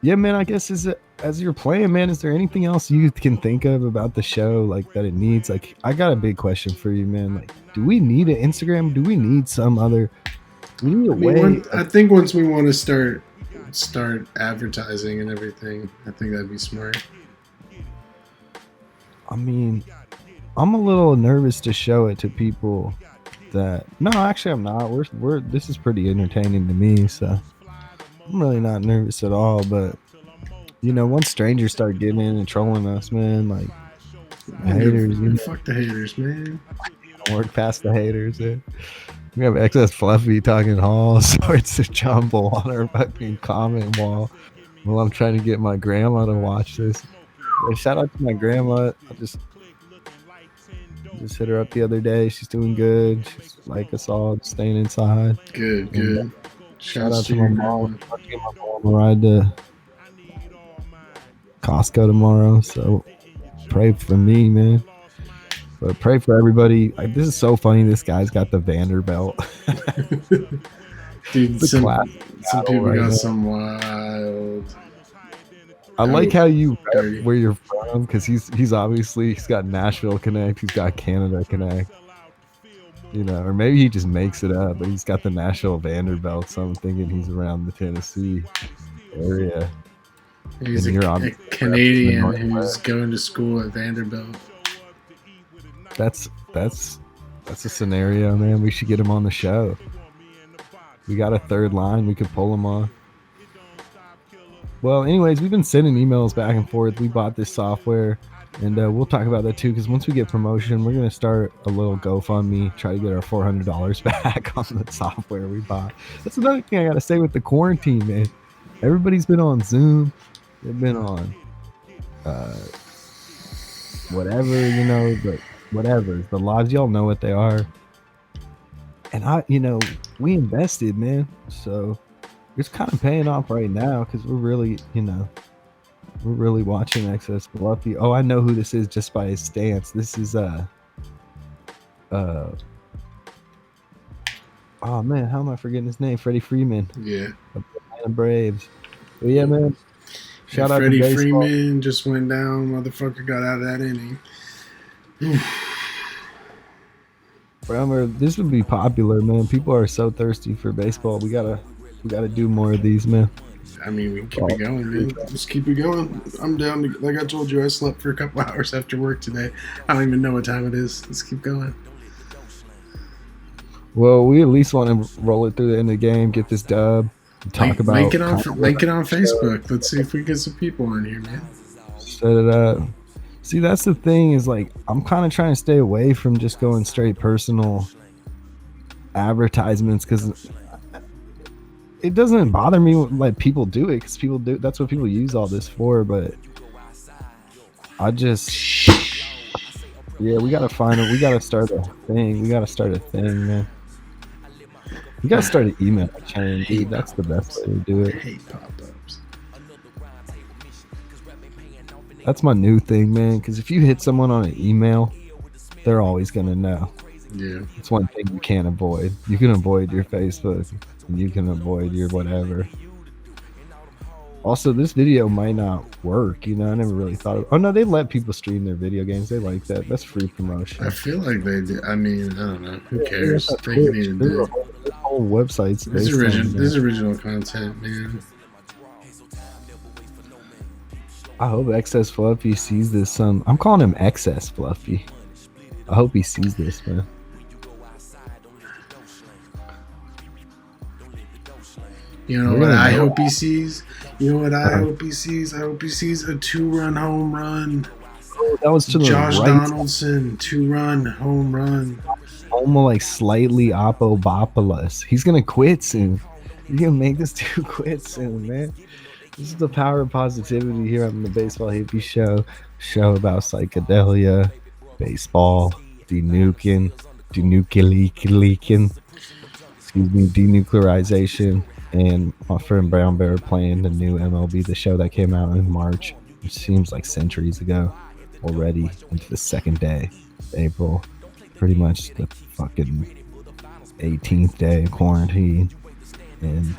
yeah, man, I guess as you're playing, man, is there anything else you can think of about the show, like that it needs? Like, I got a big question for you, man. Like, do we need an Instagram? Do we need some other? We need a way. I think once we want to start advertising and everything, I think that'd be smart. I mean, I'm a little nervous to show it to people. No, actually, I'm not. This is pretty entertaining to me, so I'm really not nervous at all. But once strangers start getting in and trolling us, man, like haters, fuck the haters, man. Work past the haters, man. We have excess fluffy talking all sorts of jumble on our fucking comment wall while I'm trying to get my grandma to watch this. Shout out to my grandma. I just hit her up the other day. She's doing good. She's like us all, staying inside. Good. Shout out to my mom. I'll get my mom a ride to Costco tomorrow. So pray for me, man. But pray for everybody. This is so funny. This guy's got the Vanderbilt. Dude, some people got some wild. I like how where you're from, because he's obviously got Nashville Connect. He's got Canada Connect. Or maybe he just makes it up, but he's got the Nashville Vanderbilt. So I'm thinking he's around the Tennessee area. He's a Canadian who's going to school at Vanderbilt. That's a scenario, man. We should get him on the show. We got a third line we could pull him on. Well, anyways, we've been sending emails back and forth. We bought this software, and we'll talk about that too, because once we get promotion, we're going to start a little GoFundMe, try to get our $400 back on the software we bought. That's another thing I got to say with the quarantine, man. Everybody's been on Zoom. They've been on whatever, but whatever. The lives, y'all know what they are. And we invested, man. So it's kind of paying off right now, because we're really watching Excess Fluffy. Oh, I know who this is just by his stance. This is oh man, how am I forgetting his name? Freddie Freeman. Yeah. Of the Braves. But yeah, man. Shout out Freddie to baseball. Freeman just went down. Motherfucker got out of that inning. This would be popular, man. People are so thirsty for baseball. We gotta do more of these, man. I mean, we can keep it going, man. Let's keep it going. I'm down to, like I told you, I slept for a couple hours after work today. I don't even know what time it is. Let's keep going. Well, we at least want to roll it through the end of the game, get this dub, talk about link it on Facebook. Let's see if we get some people on here, man. Set it up. See, that's the thing, is like, I'm kind of trying to stay away from just going straight personal advertisements, because it doesn't bother me when, like, people do it, because that's what people use all this for. But we gotta start a thing, man. We gotta start an email chain, dude. That's the best way to do it. Hate pop-ups. That's my new thing, man, because if you hit someone on an email, they're always gonna know. Yeah. It's one thing you can't avoid. You can avoid your Facebook. And you can avoid your whatever. Also, this video might not work. You know, I never really thought of. Oh no, they let people stream their video games. They like that. That's free promotion. I feel like they do. I mean, I don't know. Who Yeah, cares? that's They can Twitch. even There's do. whole websites This based on this original content, man. I hope Excess Fluffy sees this. I'm calling him Excess Fluffy. I hope he sees this, man. You know what I hope he sees? You know what I hope he sees? I hope he sees a 2-run home run. Oh, that was to the Josh right. Donaldson, 2-run home run. Almost like slightly Apobopoulos. He's gonna quit soon. You're gonna make this dude quit soon, man. This is the power of positivity here on the Baseball Hippie Show. Show about psychedelia, baseball, denuclearing, denuclearization, and my friend Brown Bear playing the new MLB, the show that came out in March, which seems like centuries ago already, into the second day of April. Pretty much the fucking 18th day of quarantine. And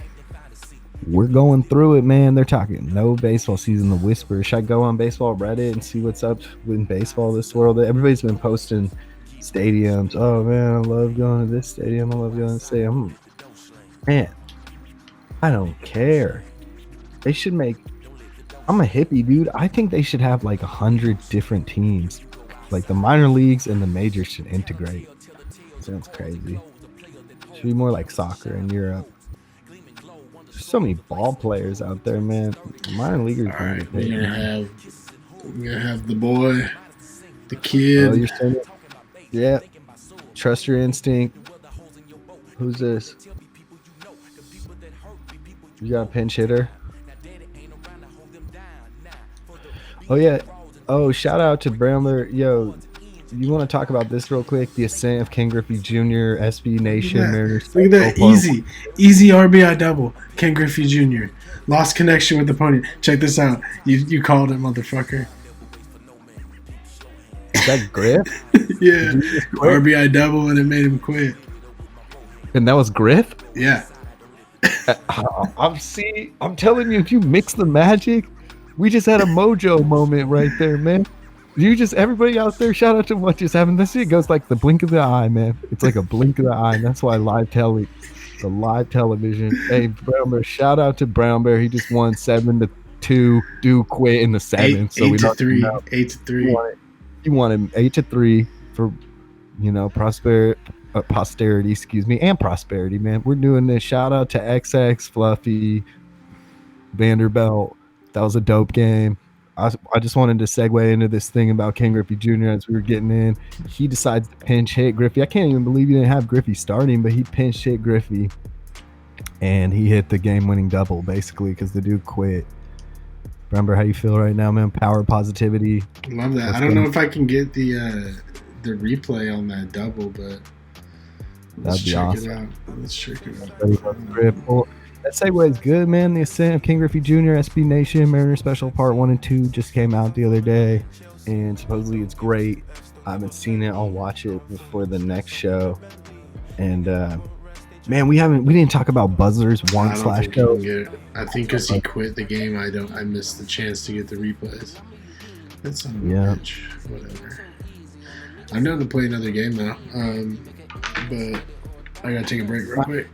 we're going through it, man. They're talking no baseball season, the whisper. Should I go on baseball Reddit and see what's up with baseball this world? Everybody's been posting stadiums. Oh man, I love going to this stadium. I love going to this stadium. Man, I don't care. They should make. I'm a hippie, dude. I think they should have like 100 different teams. Like the minor leagues and the majors should integrate. Sounds crazy. Should be more like soccer in Europe. There's so many ball players out there, man. Minor leaguers. All right, we're gonna have the boy, the kid. Oh, you're saying it? Yeah. Trust your instinct. Who's this? You got a pinch hitter? Oh yeah. Oh, shout out to Bramler. Yo, you want to talk about this real quick? The ascent of Ken Griffey Jr., SB Nation, Mariners. Look at that. Easy RBI double. Ken Griffey Jr. Lost connection with the opponent. Check this out. You called it, motherfucker. Is that Griff? Yeah. RBI double and it made him quit. And that was Griff? Yeah. I'm telling you, if you mix the magic, we just had a mojo moment right there, man. Everybody out there, shout out to what just happened. This shit goes like the blink of the eye, man. It's like a blink of the eye, and that's why the live television. Hey, Brown Bear, shout out to Brown Bear. He just won 7-2. Do quit in the 7th. So 8-3. 8-3. He wanted 8-3 for, posterity, and prosperity, man. We're doing this. Shout out to XX, Fluffy, Vanderbilt. That was a dope game. I just wanted to segue into this thing about Ken Griffey Jr. as we were getting in. He decides to pinch hit Griffey. I can't even believe he didn't have Griffey starting, but he pinch hit Griffey, and he hit the game-winning double, basically, because the dude quit. Remember how you feel right now, man? Power, positivity. Love that. I don't know if I can get the replay on that double, but let's check awesome. it out. Let's check it out. Well, that segue is good, man. The ascent of Ken Griffey Jr., SB Nation, Mariner Special Part 1 and 2 just came out the other day, and supposedly it's great. I haven't seen it. I'll watch it before the next show. And man, we didn't talk about Buzzers /show. I think because he quit the game, I missed the chance to get the replays. That's son of a bitch. Whatever. I'm down to play another game now. But I gotta take a break real quick.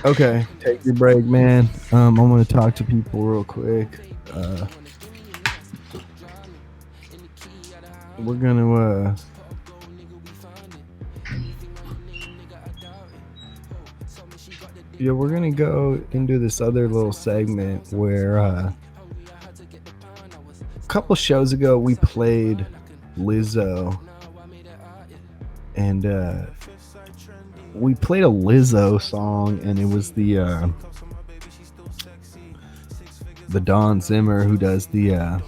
Okay, take your break, man. I'm gonna talk to people real quick. We're gonna we're gonna go into this other little segment where a couple shows ago we played Lizzo, and we played a Lizzo song, and it was the Don Zimmer who does the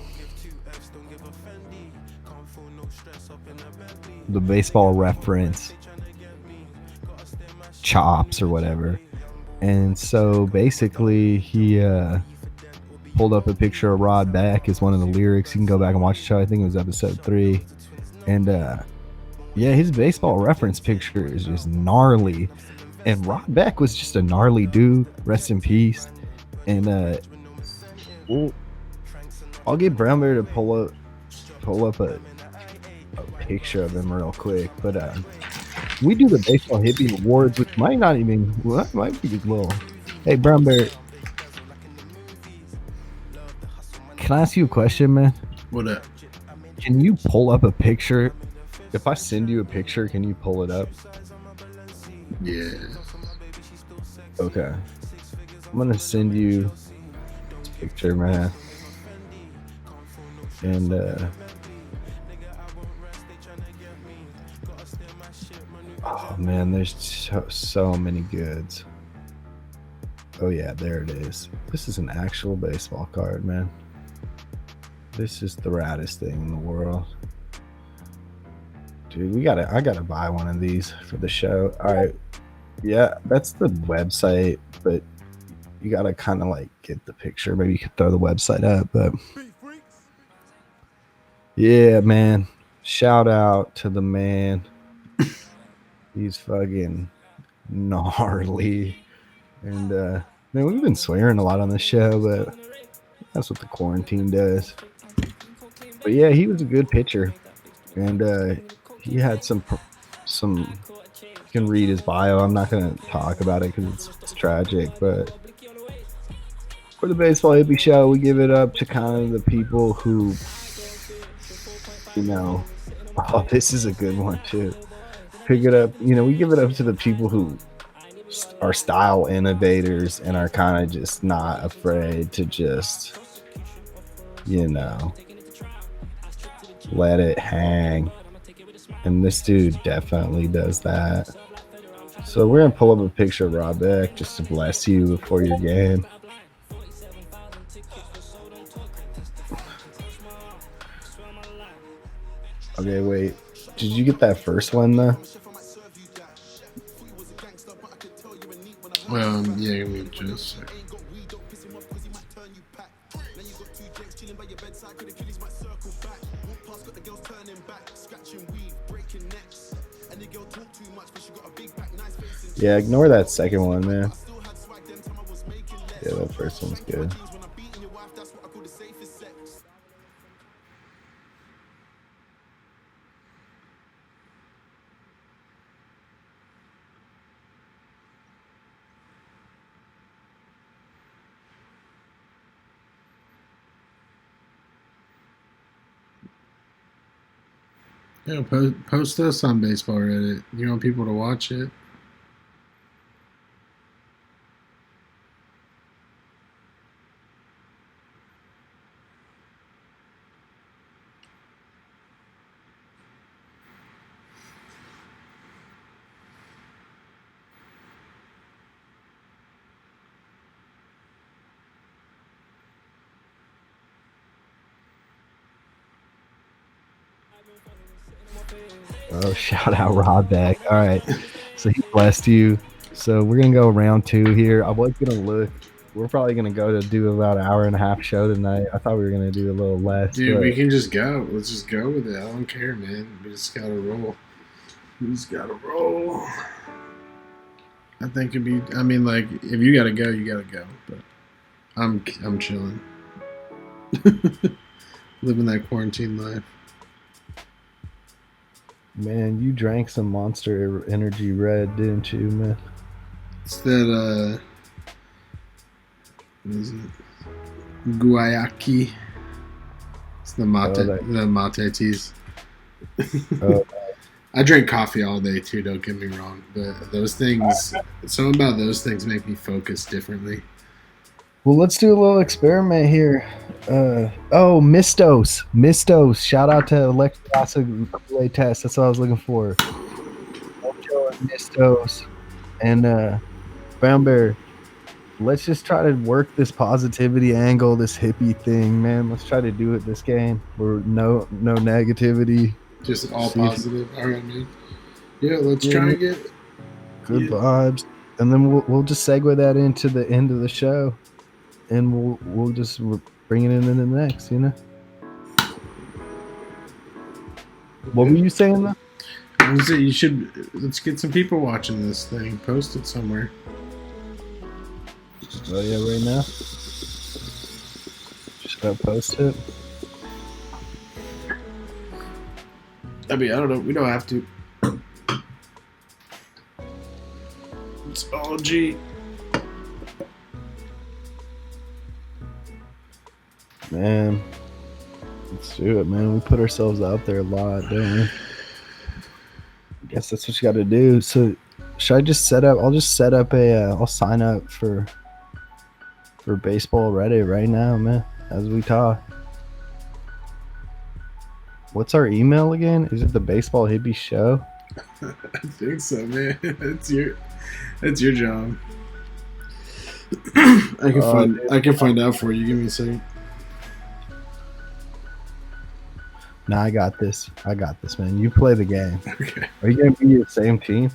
baseball reference chops or whatever. And so basically he pulled up a picture of Rod Beck as one of the lyrics. You can go back and watch the show. I think it was episode 3. And Yeah, his baseball reference picture is just gnarly. And Rob Beck was just a gnarly dude. Rest in peace. And we'll, I'll get Brown Bear to pull up a picture of him real quick. But we do the baseball hippie awards, which might not even might be a little. Hey, Brown Bear, can I ask you a question, man? What up? Can you pull up a picture? If I send you a picture, can you pull it up? Yeah. Okay. I'm gonna send you this picture, man. And oh man, there's so many goods. Oh yeah, there it is. This is an actual baseball card, man. This is the raddest thing in the world. Dude, I gotta buy one of these for the show. All right. Yeah, that's the website, but you gotta kind of like get the picture. Maybe you could throw the website up, but yeah, man. Shout out to the man. He's fucking gnarly. And man, we've been swearing a lot on the show, but that's what the quarantine does. But yeah, he was a good pitcher, and he had some. You can read his bio. I'm not gonna talk about it because it's tragic, but for the Baseball Hippie Show, we give it up to kind of the people who, you know, oh, this is a good one too. Pick it up. You know, we give it up to the people who are style innovators and are kind of just not afraid to just, you know, let it hang. And this dude definitely does that. So we're gonna pull up a picture of Rob Beck just to bless you before your game. Okay, wait. Did you get that first one though? Yeah, give me just a second. Yeah, ignore that second one, man. Yeah, that first one's good. Yeah, post us on Baseball Reddit. You want people to watch it? Oh, shout out Rob Beck. All right. So he blessed you. So we're going to go round 2 here. I was going to look. We're probably going to go to do about an hour and a half show tonight. I thought we were going to do a little less. Dude, we can just go. Let's just go with it. I don't care, man. We just got to roll. I think it'd be, I mean, like, if you got to go, you got to go. But I'm chilling. Living that quarantine life. Man, you drank some Monster Energy Red, didn't you, man? It's that, what is it? Guayaki. It's the mate teas. I drink coffee all day too, don't get me wrong. But those things, something about those things make me focus differently. Well, let's do a little experiment here. Mistos. Shout out to Electric Acid Relay Test. That's what I was looking for. Mojo and Mistos. And Brown Bear, let's just try to work this positivity angle, this hippie thing, man. Let's try to do it this game. We're no negativity. Just all positive. All right, man. Yeah, let's try and get good vibes. And then we'll just segue that into the end of the show. And we'll just bring it in the next, you know. What were you saying though? You should. Let's get some people watching this thing. Post it somewhere. Oh yeah, right now. Should I post it? I mean, I don't know. We don't have to. It's all G. Man, let's do it, man. We put ourselves out there a lot, don't we? I guess that's what you got to do. So, should I just set up? I'll just set up I'll sign up for baseball Reddit right now, man. As we talk. What's our email again? Is it the Baseball Hippie Show? I think so, man. That's your job. I can find out for you. Give me a second. Nah, I got this, man. You play the game. Okay. Are you gonna be the same team?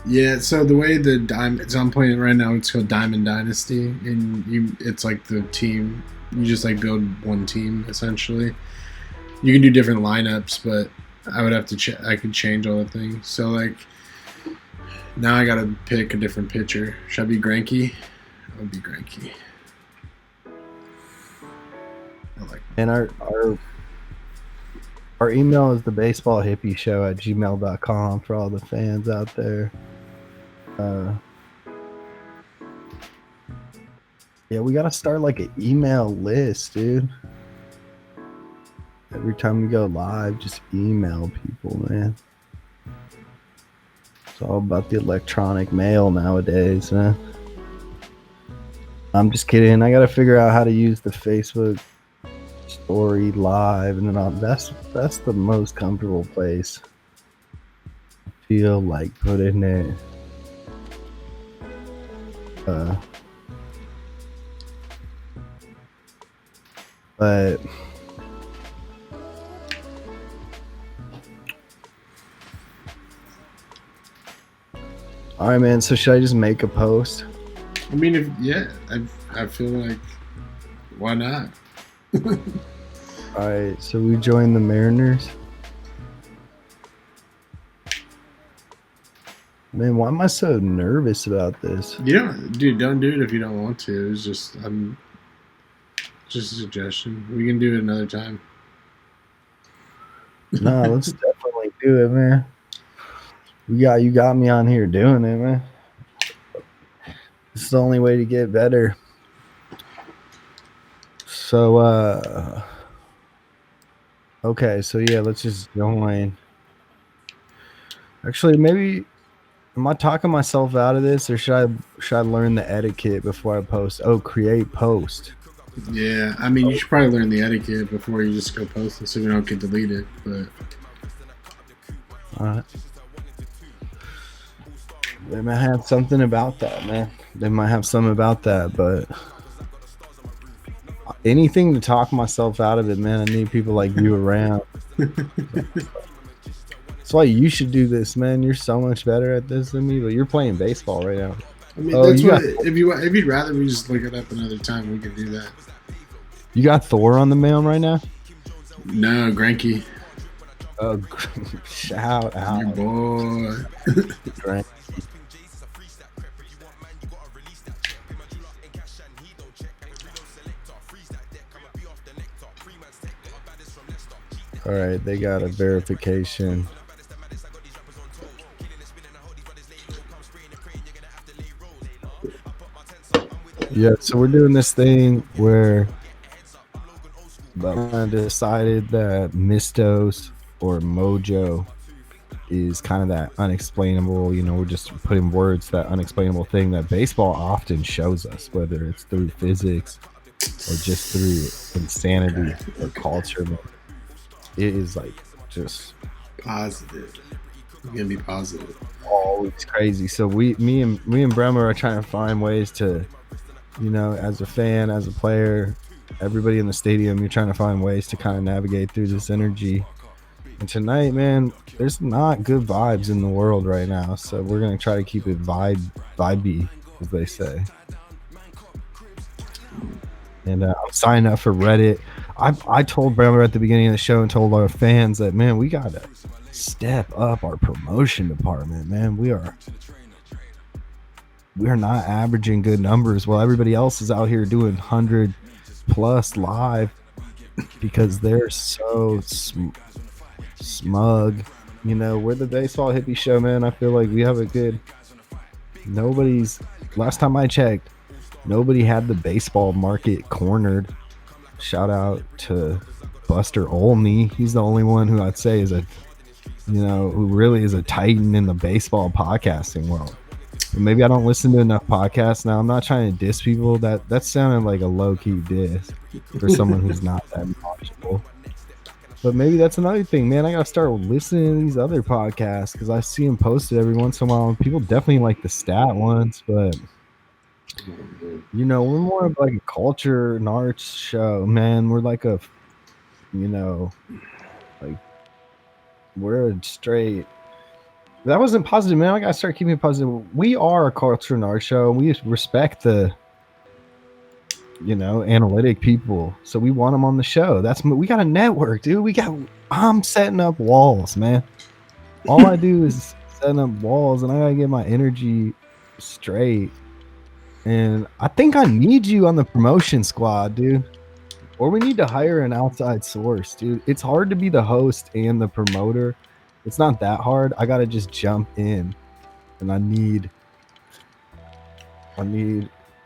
Yeah. So the way the Diamond, so I'm playing it right now. It's called Diamond Dynasty, and it's like the team. You just like build one team essentially. You can do different lineups, but I would have to. I could change all the things. So like now I gotta pick a different pitcher. Should I be Greinke? I'll be Greinke. And our email is the baseballhippieshow@gmail.com for all the fans out there. Yeah, we gotta start like an email list, dude. Every time we go live, just email people, man. It's all about the electronic mail nowadays, man. I'm just kidding. I gotta figure out how to use the Facebook story live, and then that's the most comfortable place. I feel like putting it. But all right, man. So should I just make a post? I mean, I feel like why not? All right, so we joined the Mariners. Man, why am I so nervous about this? Dude, don't do it if you don't want to. It's just just a suggestion. We can do it another time. No, let's definitely do it, man. You got me on here doing it, man. It's the only way to get better. So, okay, so yeah, let's just join. Actually, maybe am I talking myself out of this, or should I learn the etiquette before I post? Oh, create post. Yeah, I mean, you should probably learn the etiquette before you just go post it so you don't get deleted. But all right. They might have something about that, man. They might have something about that, but anything to talk myself out of it, man. I need people like you around. That's why you should do this, man. You're so much better at this than me, but you're playing baseball right now. I mean, that's what. If you'd rather we just look it up another time, we can do that. You got Thor on the mail right now? No, Greinke. Oh, shout out, your boy. Greinke. All right, they got a verification. Yeah, so we're doing this thing where I decided that Mistos or Mojo is kind of that unexplainable, we're just putting words, that unexplainable thing that baseball often shows us, whether it's through physics or just through insanity or culture. It is like just positive. It's gonna be positive. Always crazy. So me and Bremer are trying to find ways to, as a fan, as a player, everybody in the stadium, you're trying to find ways to kind of navigate through this energy. And tonight, man, there's not good vibes in the world right now. So we're gonna try to keep it vibey, as they say. And I'm signing up for Reddit. I told Bremer at the beginning of the show and told our fans that, man, we gotta step up our promotion department, man. We are not averaging good numbers while everybody else is out here doing 100 plus live because they're so smug. You know, we're the baseball hippie show, man. I feel like we have a good. Last time I checked, nobody had the baseball market cornered. Shout out to Buster Olney. He's the only one who I'd say is who really is a titan in the baseball podcasting world. But maybe I don't listen to enough podcasts. Now, I'm not trying to diss people. That sounded like a low-key diss for someone who's not that knowledgeable. But maybe that's another thing, man. I gotta start listening to these other podcasts because I see them posted every once in a while. People definitely like the stat ones, but we're more of like a culture and arts show, man. We're like we're a straight. That wasn't positive, man. I gotta start keeping it positive. We are a culture and art show. We respect the analytic people, so we want them on the show. We got a network, dude. I'm setting up walls, man. All I do is setting up walls, and I gotta get my energy straight. And I think I need you on the promotion squad, dude. Or we need to hire an outside source, dude. It's hard to be the host and the promoter. It's not that hard. I gotta just jump in, and I need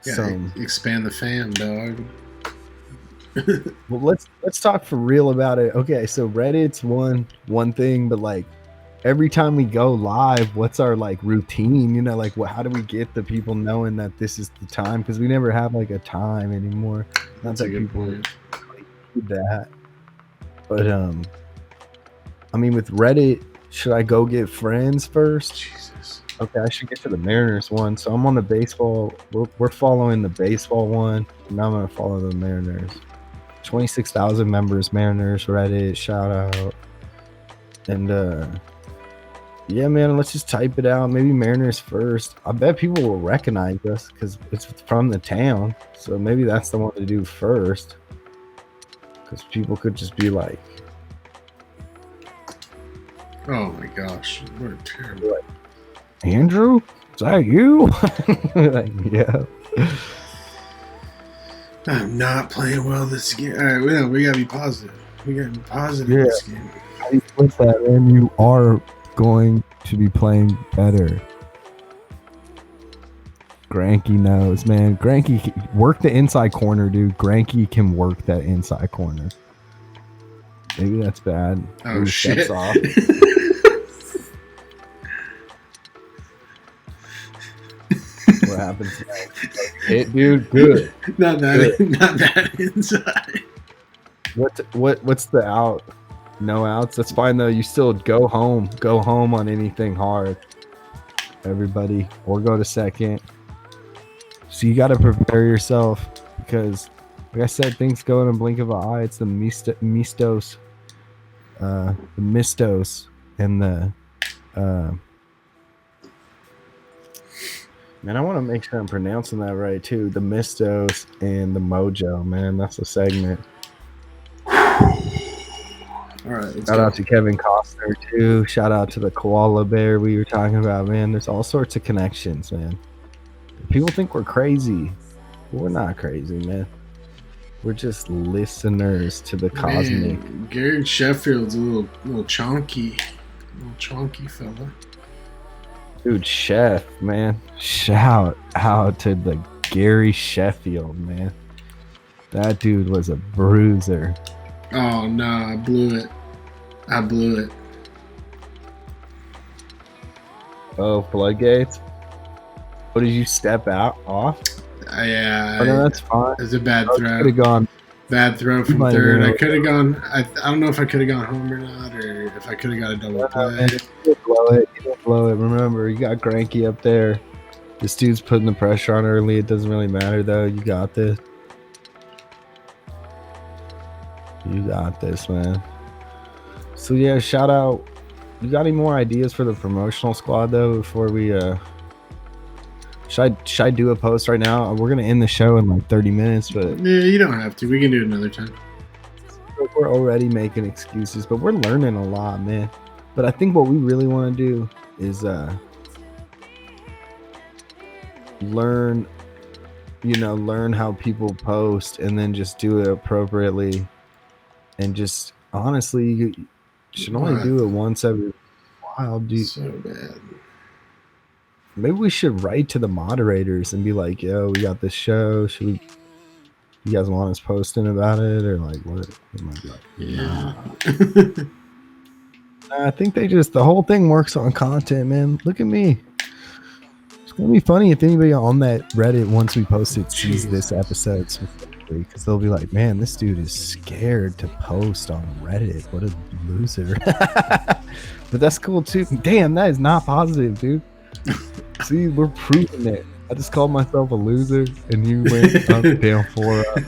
some expand the fam, dog. Well, let's talk for real about it. Okay, so Reddit's one thing, but like every time we go live, what's our like routine? How do we get the people knowing that this is the time? Because we never have like a time anymore. Not that people do that, but I mean, with Reddit, should I go get friends first? Jesus. Okay, I should get to the Mariners one. So I'm on the baseball. We're following the baseball one. Now I'm gonna follow the Mariners. 26,000 members, Mariners Reddit. Shout out. And yeah, man, let's just type it out. Maybe Mariners first. I bet people will recognize us because it's from the town. So maybe that's the one to do first. Because people could just be like, oh my gosh, what terrible. Like, Andrew, is that you? Like, yeah. I'm not playing well this game. All right, we gotta be positive. We gotta be positive in this game. How do you flip that, man? You are going to be playing better. Granky knows, man. Granky, work the inside corner, dude. Granky can work that inside corner. Maybe that's bad. Oh, shit. Off. What happens next? Hit, dude. Good. Not that inside. What's the out? No outs. That's fine though. You still go home. Go home on anything hard. Everybody, or go to second. So you got to prepare yourself because, like I said, things go in a blink of an eye. It's the Mistos, and the. Man, I want to make sure I'm pronouncing that right too. The Mistos and the Mojo, man. That's a segment. All right. Shout out to Kevin Costner too. Shout out to the koala bear we were talking about, man. There's all sorts of connections, man. People think we're crazy. We're not crazy, man. We're just listeners to the cosmic. Man, Garrett Sheffield's a little chonky fella. Dude, Chef, man. Shout out to the Gary Sheffield, man. That dude was a bruiser. Oh, no, I blew it. Oh, floodgates? What, did you step out off? Yeah. Oh, no, that's fine. It's a bad throw. Could have gone. Bad throw from third. I could have gone. I don't know if I could have gone home or not, or if I could have got a double play. You don't blow it. Remember, you got Granky up there. This dude's putting the pressure on early. It doesn't really matter, though. You got this. You got this, man. So, yeah, shout out. You got any more ideas for the promotional squad, though, before we... Should I do a post right now? We're going to end the show in like 30 minutes, but... Yeah, you don't have to. We can do it another time. We're already making excuses, but we're learning a lot, man. But I think what we really want to do is learn how people post, and then just do it appropriately, and just honestly, you should only do it once every while. So bad. Maybe we should write to the moderators and be like, yo, we got this show, you guys want us posting about it, or like what? They might be like, Yeah. I think the whole thing works on content, man. Look at me. It's gonna be funny if anybody on that Reddit, once we post it, sees this episode specifically, because they'll be like, man, this dude is scared to post on Reddit. What a loser. But that's cool too. Damn, that is not positive, dude. See, we're proving it. I just called myself a loser, and you went up, down, 4 up.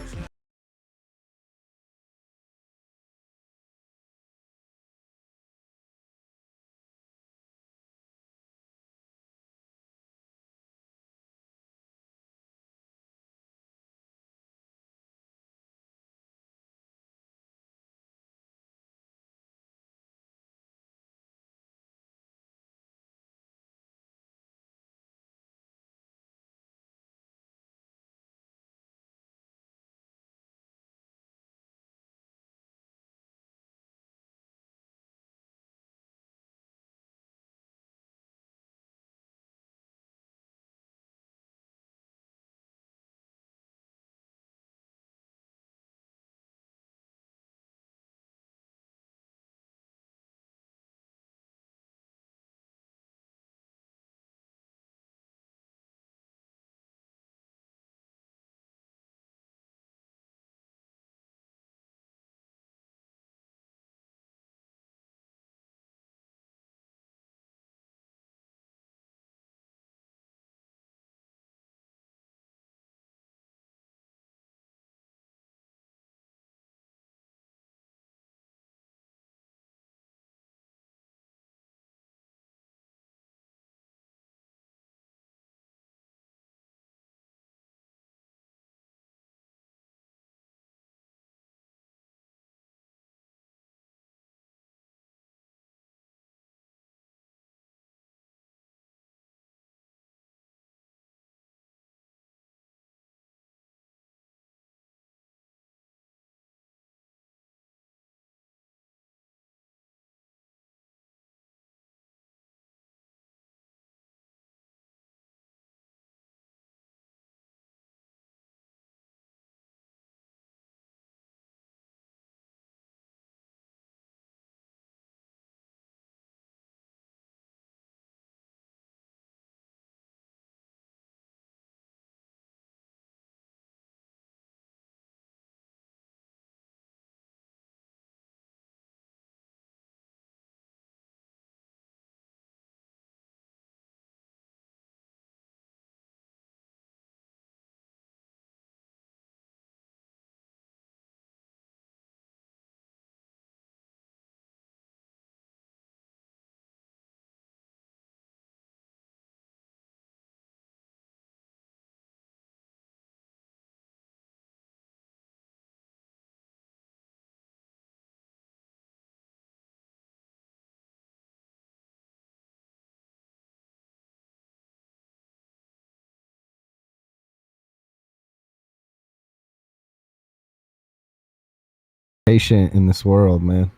Patient in this world, man.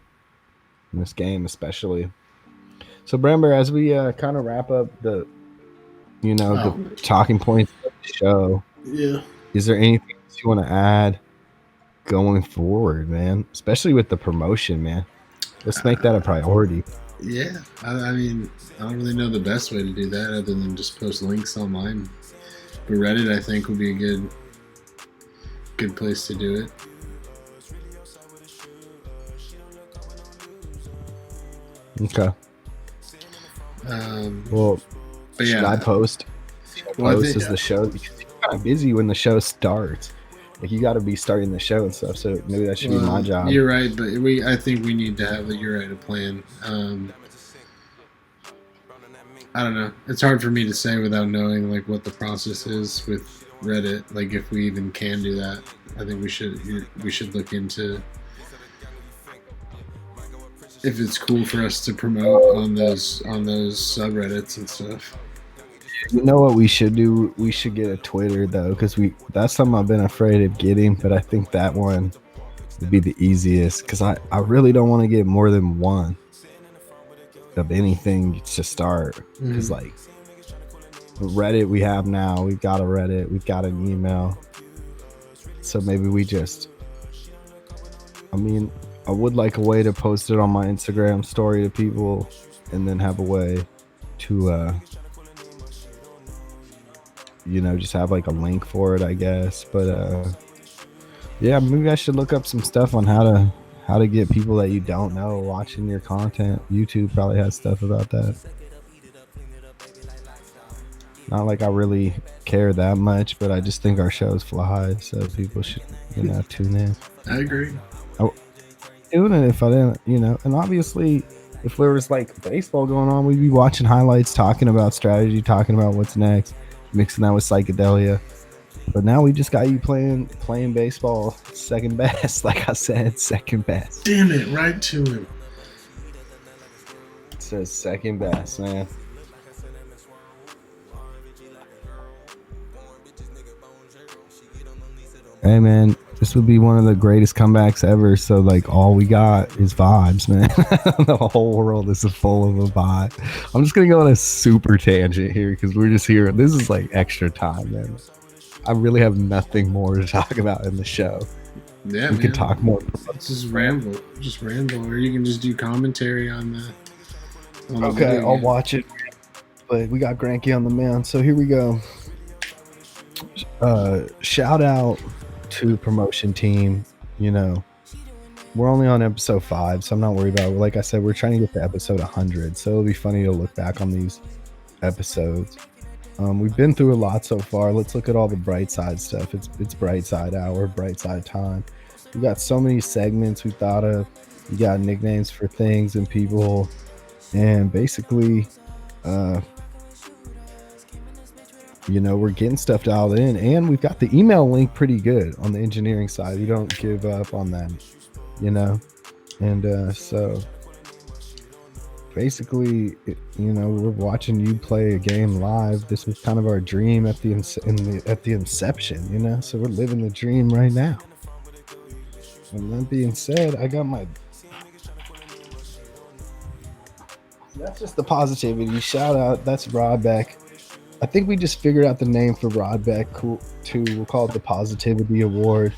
In this game, especially. So, Bramber, as we kind of wrap up the talking points of the show, is there anything else you want to add going forward, man? Especially with the promotion, man. Let's make that a priority. Yeah, I mean, I don't really know the best way to do that other than just post links online. But Reddit, I think, would be a good place to do it. Okay. Well, but should I post? As the show, because you're kind of busy when the show starts. Like, you got to be starting the show and stuff. So maybe that should be my job. You're right, but I think we need to have a plan. I don't know. It's hard for me to say without knowing like what the process is with Reddit. Like, if we even can do that, I think we should look into if it's cool for us to promote on those subreddits and stuff. You know what we should do? We should get a Twitter though, because that's something I've been afraid of getting, but I think that one would be the easiest because I really don't want to get more than one of anything to start. Because like Reddit we have now, we've got a Reddit, we've got an email. So maybe we just, I mean, I would like a way to post it on my Instagram story to people and then have a way to just have like a link for it, I guess. But yeah, maybe I should look up some stuff on how to get people that you don't know watching your content. YouTube probably has stuff about that. Not like I really care that much, but I just think our shows fly, so people should, tune in. I agree. Doing it if I didn't, and obviously if there was like baseball going on, we'd be watching highlights, talking about strategy, talking about what's next, mixing that with psychedelia. But now we just got you playing baseball second best. Like I said, second best. Damn it, right to him. It says second best, man. Hey man, this would be one of the greatest comebacks ever. So like all we got is vibes, man. The whole world is full of a vibe. I'm just gonna go on a super tangent here because we're just here. This is like extra time, man. I really have nothing more to talk about in the show. Yeah, we could talk more. Just ramble, or you can just do commentary on the. Okay, I'll watch it. But we got Granky on the mound, so here we go. Shout out to promotion team. We're only on episode 5, so I'm not worried about it. Like I said, we're trying to get to episode 100, so it'll be funny to look back on these episodes. We've been through a lot so far. Let's look at all the bright side stuff. It's bright side hour, bright side time. We got so many segments we thought of. We got nicknames for things and people, and basically, we're getting stuff dialed in, and we've got the email link pretty good on the engineering side. We don't give up on that, and so basically, we're watching you play a game live. This was kind of our dream at the inception, so we're living the dream right now. And that being said, I got my. That's just the positivity. Shout out. That's Rodbeck. I think we just figured out the name for Rodbeck. Cool. Too. We'll call it the Positivity Award,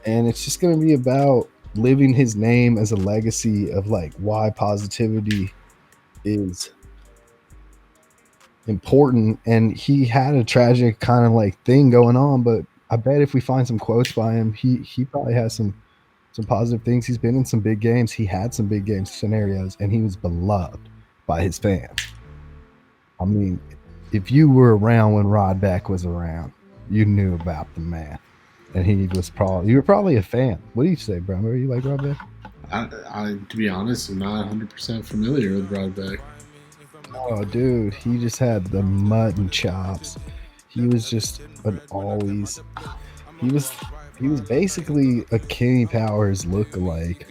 and it's just going to be about living his name as a legacy of like why positivity is important. And he had a tragic kind of like thing going on, but I bet if we find some quotes by him, he probably has some positive things. He's been in some big games. He had some big game scenarios, and he was beloved by his fans. I mean, if you were around when Rodbeck was around, you knew about the man. And you were probably a fan. What do you say, bro? Are you like Rodbeck? I to be honest, I'm not 100% familiar with Rodbeck. Oh, dude, he just had the mutton chops. He was just he was basically a Kenny Powers lookalike.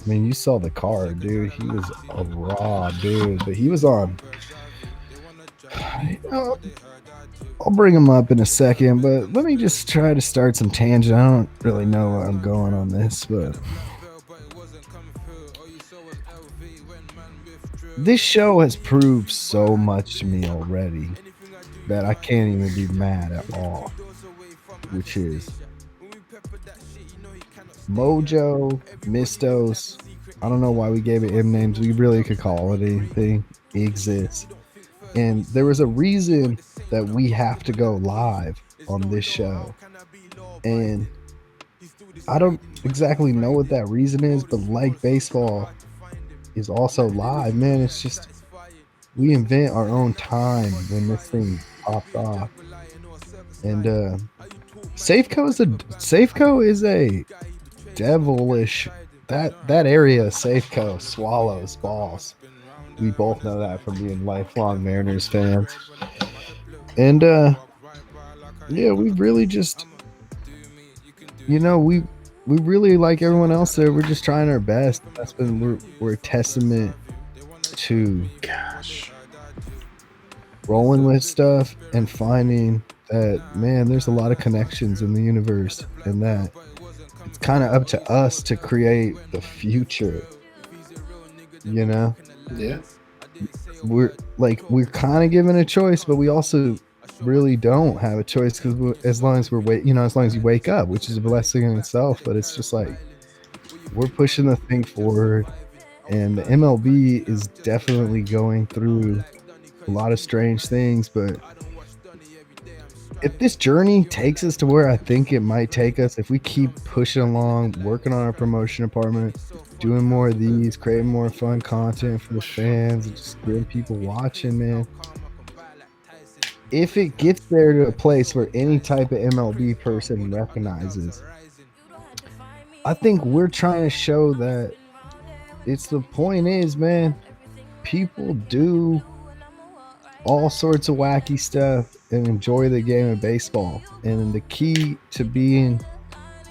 I mean, you saw the card, dude. He was a raw dude, but he was on. I'll bring him up in a second, but let me just try to start some tangent. I don't really know where I'm going on this, but this show has proved so much to me already that I can't even be mad at all, which is Mojo, Mistos. I don't know why we gave it M names. We really could call it anything. Exists. And there was a reason that we have to go live on this show. And I don't exactly know what that reason is, but like baseball is also live, man. It's just we invent our own time when this thing pops off. And Safeco is a devilish that area. Safeco swallows balls. We both know that from being lifelong Mariners fans. And yeah, we've really just we we really like everyone else there. We're just trying our best. That's been we're a testament to Gosh. rolling with stuff and finding that, man, there's a lot of connections in the universe, and that it's kind of up to us to create the future. You know, Yeah. we're kind of given a choice, but we also really don't have a choice, because as long as as long as you wake up, which is a blessing in itself. But it's just like we're pushing the thing forward, and the MLB is definitely going through a lot of strange things. But if this journey takes us to where I think it might take us, if we keep pushing along, working on our promotion department, doing more of these, creating more fun content for the fans, and just getting people watching, man. If it gets there to a place where any type of MLB person recognizes, I think we're trying to show that it's the point is, man, people do all sorts of wacky stuff and enjoy the game of baseball. And the key to being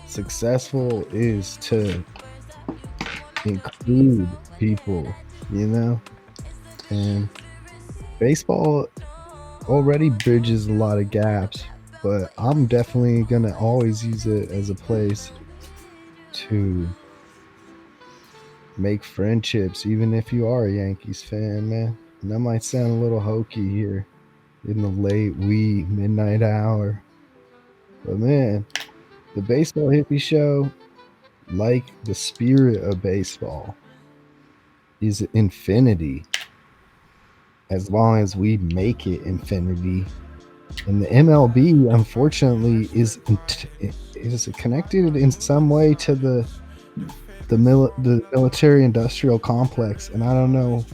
successful is to include people, and baseball already bridges a lot of gaps, but I'm definitely going to always use it as a place to make friendships, even if you are a Yankees fan, man. And that might sound a little hokey here in the late wee midnight hour, but man, the Baseball Hippie Show, like the spirit of baseball, is infinity, as long as we make it infinity. And the MLB, unfortunately, is connected in some way to the military industrial complex, and I don't know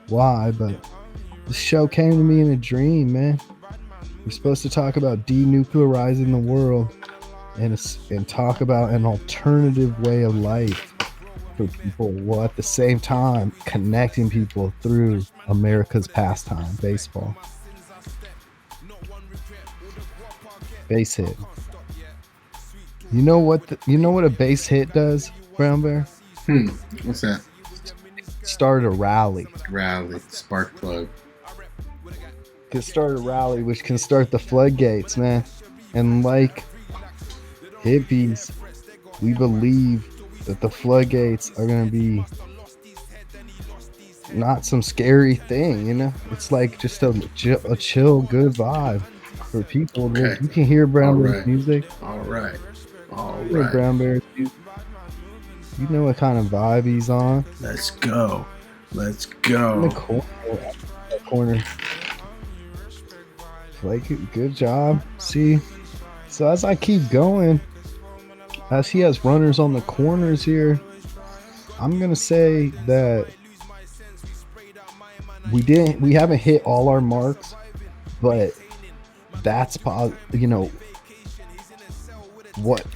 why, but the show came to me in a dream, man. We're supposed to talk about denuclearizing the world, and talk about an alternative way of life for people, while at the same time connecting people through America's pastime, baseball. Base hit. You know what a base hit does, Brown Bear? What's that? Start a rally. Rally. Spark plug. Can start a rally, which can start the floodgates, man. And like hippies, we believe that the floodgates are going to be not some scary thing, It's like just a chill, good vibe for people. Okay. You can hear Brown Bear's music. All right. Brown Bear's music. You know what kind of vibe he's on. Let's go. In the corner. Like, good job. See? So as I keep going, as he has runners on the corners here, I'm going to say that we haven't hit all our marks, but that's what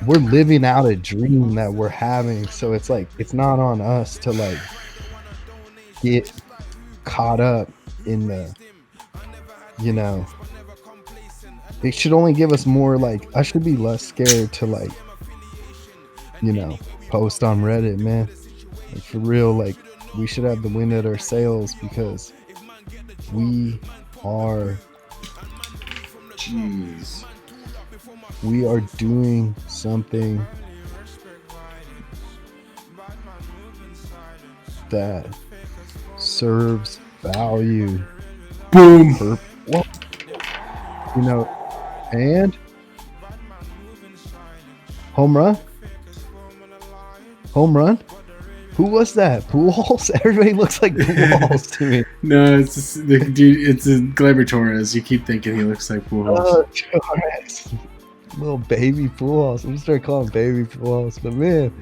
we're living out a dream that we're having. So it's like, it's not on us to like get caught up in the, it should only give us more, like, I should be less scared to like, post on Reddit, man. Like, for real, like, we should have the wind at our sails, because we are doing something that serves value. Boom. And home run. Who was that? Pujols? Everybody looks like Pujols to me. No, it's just, the dude. It's a Gleyber Torres. You keep thinking he looks like Pujols. Oh, Torres. Little baby Pujols. I'm gonna start calling baby Pujols. But man,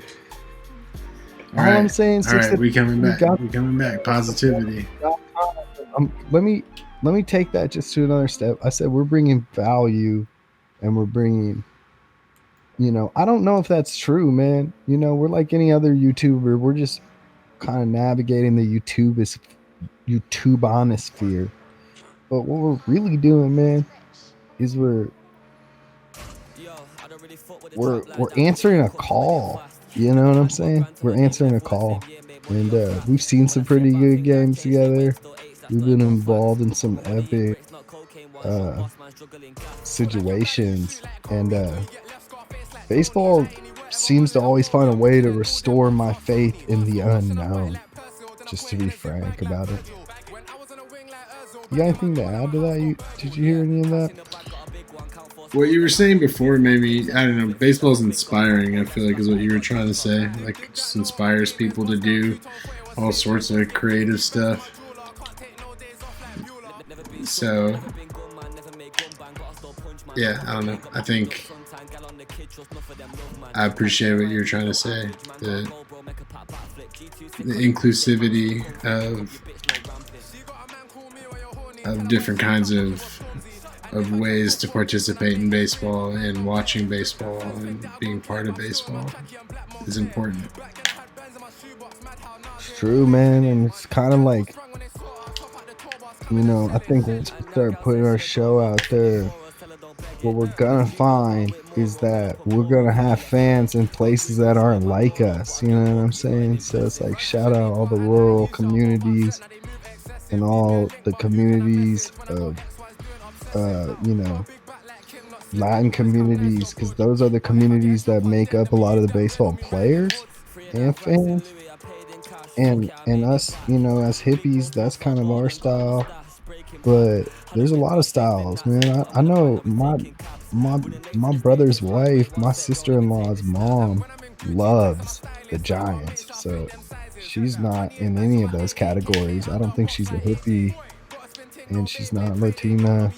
all I'm saying, all right, we coming back. We coming back. Positivity. Let me take that just to another step. I said we're bringing value, and we're bringing. I don't know if that's true, man. We're like any other YouTuber. We're just kind of navigating the YouTubeonosphere. But what we're really doing, man, is we're we're answering a call. You know what I'm saying? We're answering a call, and we've seen some pretty good games together. We've been involved in some epic situations, and baseball seems to always find a way to restore my faith in the unknown. Just to be frank about it. You got anything to add to that? Did you hear any of that? What you were saying before, maybe, I don't know, baseball's inspiring, I feel like, is what you were trying to say. Like, it just inspires people to do all sorts of creative stuff. So, yeah, I don't know. I think I appreciate what you're trying to say. The inclusivity of different kinds of ways to participate in baseball and watching baseball and being part of baseball is important. It's true, man, and it's kind of like, you know, I think once we start putting our show out there, what we're gonna find is that we're gonna have fans in places that aren't like us. You know what I'm saying? So it's like, shout out all the rural communities and all the communities of you know, Latin communities, because those are the communities that make up a lot of the baseball players and fans, and us, you know, as hippies, that's kind of our style. But there's a lot of styles, man. I know my brother's wife, my sister-in-law's mom, loves the Giants, so she's not in any of those categories. I don't think she's a hippie, and she's not Latina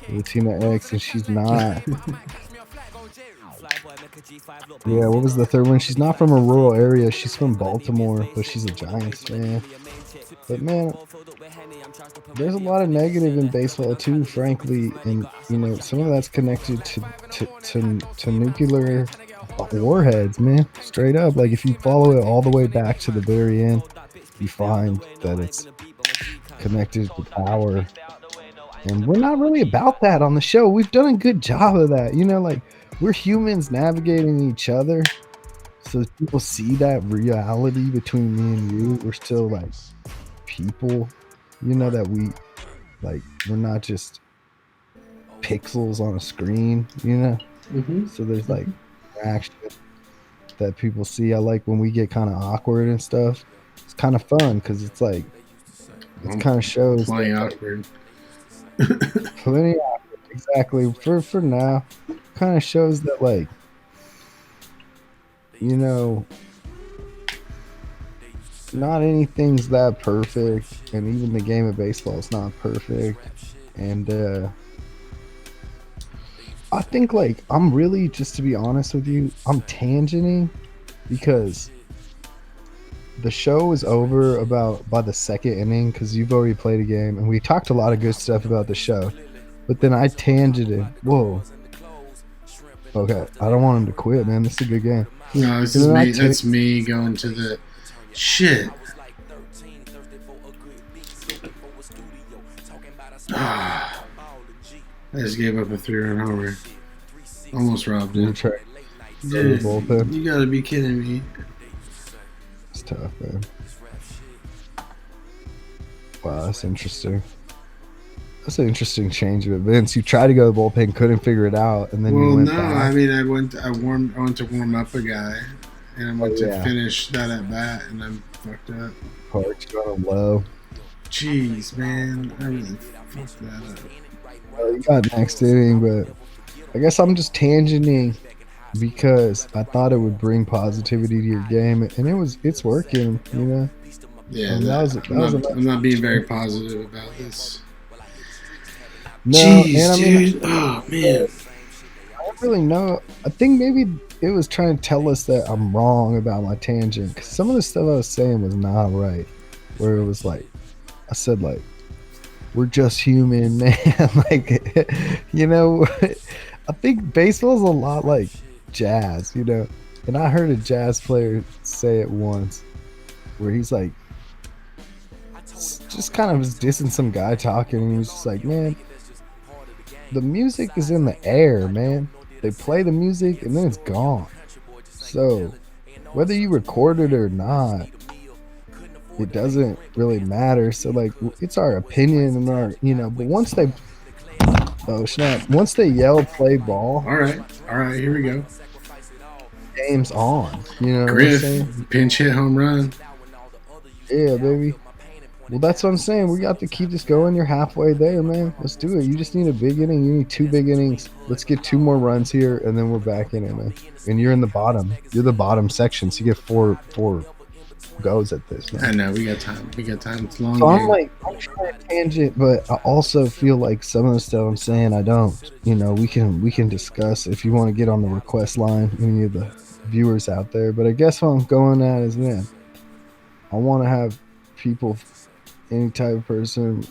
X, and she's not. Yeah, what was the third one? She's not from a rural area. She's from Baltimore, but she's a Giants fan. But man, there's a lot of negative in baseball too, frankly, and you know, some of that's connected to nuclear warheads, man. Straight up, like if you follow it all the way back to the very end, you find that it's connected to power. And we're not really about that on the show. We've done a good job of that. You know, like, we're humans navigating each other. So people see that reality between me and you. We're still like people, you know, that we're not just pixels on a screen, you know? Mm-hmm. So there's like action that people see. I like when we get kind of awkward and stuff. It's kind of fun because it's like, it kind of shows. Plenty awkward. Plenty awkward, exactly. For now, kind of shows that, like, you know, not anything's that perfect, and even the game of baseball is not perfect. And I think, like, I'm really, just to be honest with you, I'm tangenting because the show is over about by the second inning because you've already played a game, and we talked a lot of good stuff about the show, but then I tangented. Whoa. Okay, I don't want him to quit, man. This is a good game. No, this is me. That's me going to the shit. I just gave up a 3-run homer. Almost robbed it. Dude, you gotta be kidding me. It's tough, man. Wow, that's interesting. That's an interesting change of events. You tried to go to the bullpen, couldn't figure it out, and then you went back. I mean, I went to warm up a guy, and I went to finish that at bat, and I'm fucked up. Parks got low. Jeez, man, I really fucked that up. Well, you got next inning, but I guess I'm just tangenting because I thought it would bring positivity to your game, and it's working, you know. Yeah, I'm not being very positive about this. No, jeez, and I mean, dude. Oh man, I don't really know. I think maybe it was trying to tell us that I'm wrong about my tangent, because some of the stuff I was saying was not right. Where it was like, I said, like, we're just human, man. Like, you know, I think baseball's a lot like jazz, you know. And I heard a jazz player say it once, where he's like, just kind of was dissing some guy talking, and he was just like, man, the music is in the air, man. They play the music and then it's gone. So whether you record it or not, it doesn't really matter. So like, it's our opinion and our, but once they, oh snap, once they yell play ball, All right, here we go. game's on. You know Griff, what I'm saying? pinch hit home run. Yeah, baby. Well, that's what I'm saying. We got to keep this going. You're halfway there, man. Let's do it. You just need a big inning. You need 2 big innings. Let's get 2 more runs here, and then we're back in it, man. And you're in the bottom. You're the bottom section, so you get four goes at this, man. I know, we got time. It's a long So game. I'm trying to tangent, but I also feel like some of the stuff I'm saying I don't. We can discuss if you want to get on the request line, any of the viewers out there. But I guess what I'm going at is, man, I want to have people, any type of person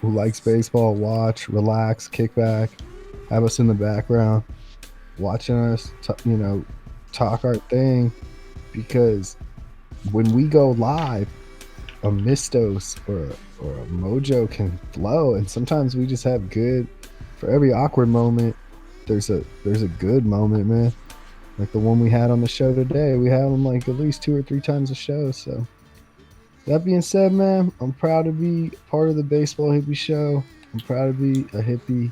who likes baseball, watch, relax, kick back, have us in the background, watching us, talk our thing, because when we go live, a mistos or a mojo can flow, and sometimes we just have good. For every awkward moment, there's a good moment, man. Like the one we had on the show today, we had them like at least 2 or 3 times a show. So that being said, man, I'm proud to be part of the Baseball Hippie Show. I'm proud to be a hippie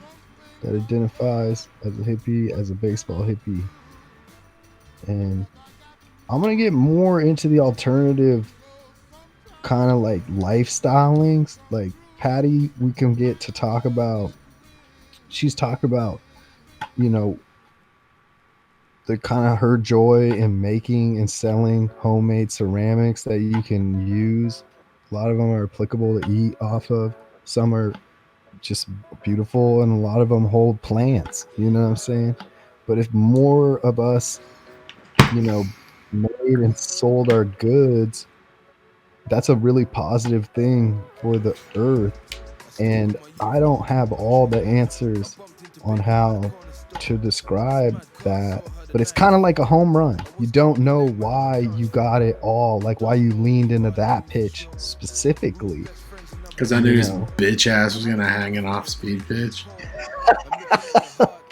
that identifies as a hippie, as a baseball hippie. And I'm going to get more into the alternative kind of like lifestylings. Like Patty, we can get to talk about, she's talked about, the kind of her joy in making and selling homemade ceramics that you can use. A lot of them are applicable to eat off of. Some are just beautiful, and a lot of them hold plants. You know what I'm saying? But if more of us, made and sold our goods, that's a really positive thing for the earth. And I don't have all the answers on how to describe that, but it's kind of like a home run. You don't know why you got it all, like why you leaned into that pitch specifically. Because I knew his bitch ass was gonna hang an off-speed pitch.